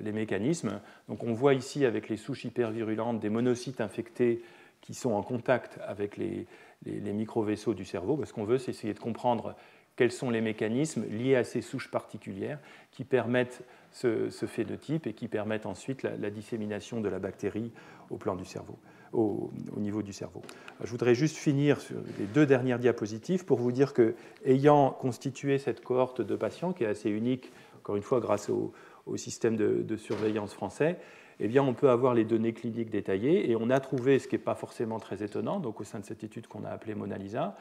les mécanismes. Donc on voit ici avec les souches hypervirulentes des monocytes infectés qui sont en contact avec les microvaisseaux du cerveau. Ce qu'on veut, c'est essayer de comprendre quels sont les mécanismes liés à ces souches particulières qui permettent ce phénotype et qui permettent ensuite la dissémination de la bactérie au plan du cerveau. Au niveau du cerveau. Je voudrais juste finir sur les 2 dernières diapositives pour vous dire que, ayant constitué cette cohorte de patients, qui est assez unique, encore une fois, grâce au système de surveillance français, eh bien, on peut avoir les données cliniques détaillées et on a trouvé, ce qui n'est pas forcément très étonnant, donc au sein de cette étude qu'on a appelée Mona Lisa,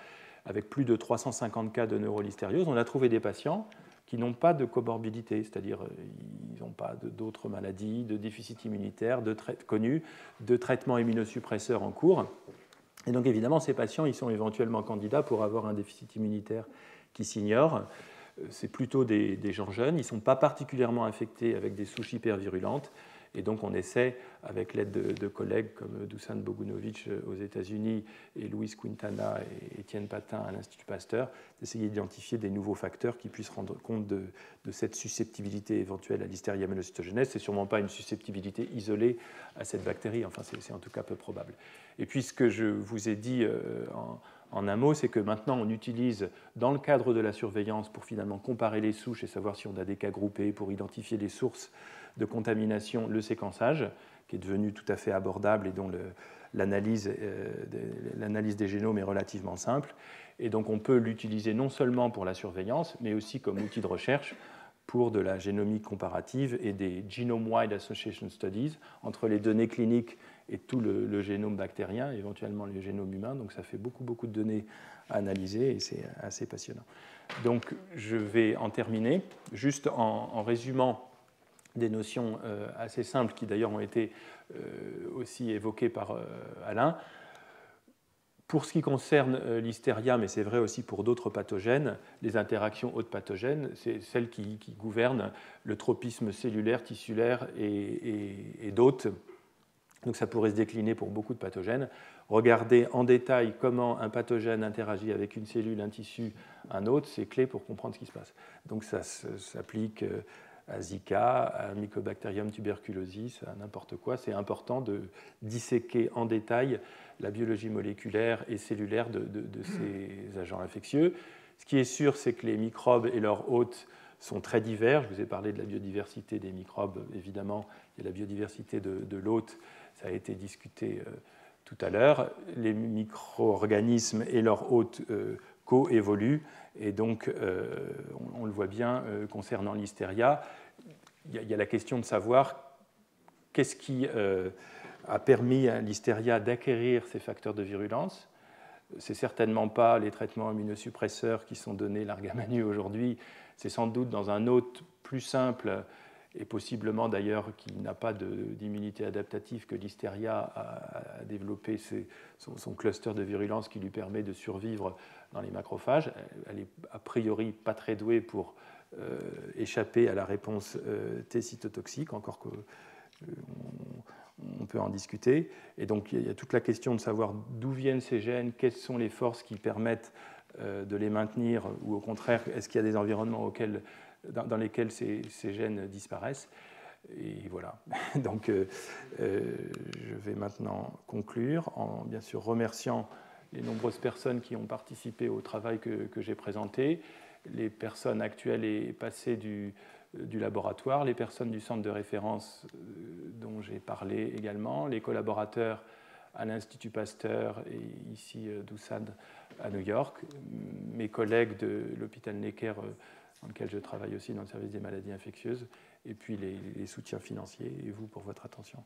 avec plus de 350 cas de neurolistériose, on a trouvé des patients qui n'ont pas de comorbidité, c'est-à-dire ils n'ont pas d'autres maladies, de déficit immunitaire connus, de traitements immunosuppresseurs en cours. Et donc évidemment, ces patients, ils sont éventuellement candidats pour avoir un déficit immunitaire qui s'ignore. C'est plutôt des gens jeunes, ils ne sont pas particulièrement infectés avec des souches hypervirulentes. Et donc on essaie, avec l'aide de collègues comme Dusan Bogunovic aux États-Unis et Louis Quintana et Étienne Patin à l'Institut Pasteur, d'essayer d'identifier des nouveaux facteurs qui puissent rendre compte de cette susceptibilité éventuelle à Listeria monocytogenes. Ce n'est sûrement pas une susceptibilité isolée à cette bactérie, enfin c'est en tout cas peu probable. Et puis ce que je vous ai dit en un mot, c'est que maintenant on utilise, dans le cadre de la surveillance, pour finalement comparer les souches et savoir si on a des cas groupés, pour identifier les sources de contamination, le séquençage, qui est devenu tout à fait abordable et dont l'analyse des génomes est relativement simple. Et donc on peut l'utiliser non seulement pour la surveillance, mais aussi comme outil de recherche pour de la génomique comparative et des Genome-Wide Association Studies entre les données cliniques et tout le génome bactérien, éventuellement le génome humain. Donc ça fait beaucoup de données à analyser et c'est assez passionnant. Donc je vais en terminer, juste en résumant des notions assez simples qui d'ailleurs ont été aussi évoquées par Alain. Pour ce qui concerne l'hystéria, mais c'est vrai aussi pour d'autres pathogènes, les interactions hôtes pathogènes, c'est celles qui gouvernent le tropisme cellulaire, tissulaire et d'hôtes. Donc ça pourrait se décliner pour beaucoup de pathogènes. Regardez en détail comment un pathogène interagit avec une cellule, un tissu, un hôte, c'est clé pour comprendre ce qui se passe. Donc ça s'applique à Zika, à Mycobacterium tuberculosis, à n'importe quoi. C'est important de disséquer en détail la biologie moléculaire et cellulaire de ces agents infectieux. Ce qui est sûr, c'est que les microbes et leurs hôtes sont très divers. Je vous ai parlé de la biodiversité des microbes, évidemment, et la biodiversité de l'hôte, ça a été discuté tout à l'heure. Les micro-organismes et leurs hôtes coévoluent, et donc on le voit bien concernant l'hystéria. Il y a la question de savoir qu'est-ce qui a permis à l'hystéria d'acquérir ces facteurs de virulence. Ce n'est certainement pas les traitements immunosuppresseurs qui sont donnés larga manu aujourd'hui, c'est sans doute dans un hôte plus simple et possiblement d'ailleurs qui n'a pas d'immunité adaptative que l'hystéria a développé son cluster de virulence qui lui permet de survivre dans les macrophages. Elle est a priori pas très douée pour échapper à la réponse T cytotoxique, encore que on peut en discuter. Et donc, il y a toute la question de savoir d'où viennent ces gènes, quelles sont les forces qui permettent de les maintenir, ou au contraire, est-ce qu'il y a des environnements dans lesquels ces gènes disparaissent. Et voilà. Donc, je vais maintenant conclure en, bien sûr, remerciant les nombreuses personnes qui ont participé au travail que j'ai présenté, les personnes actuelles et passées du laboratoire, les personnes du centre de référence dont j'ai parlé également, les collaborateurs à l'Institut Pasteur et ici d'USAD à New York, mes collègues de l'hôpital Necker dans lequel je travaille aussi dans le service des maladies infectieuses, et puis les soutiens financiers, et vous pour votre attention.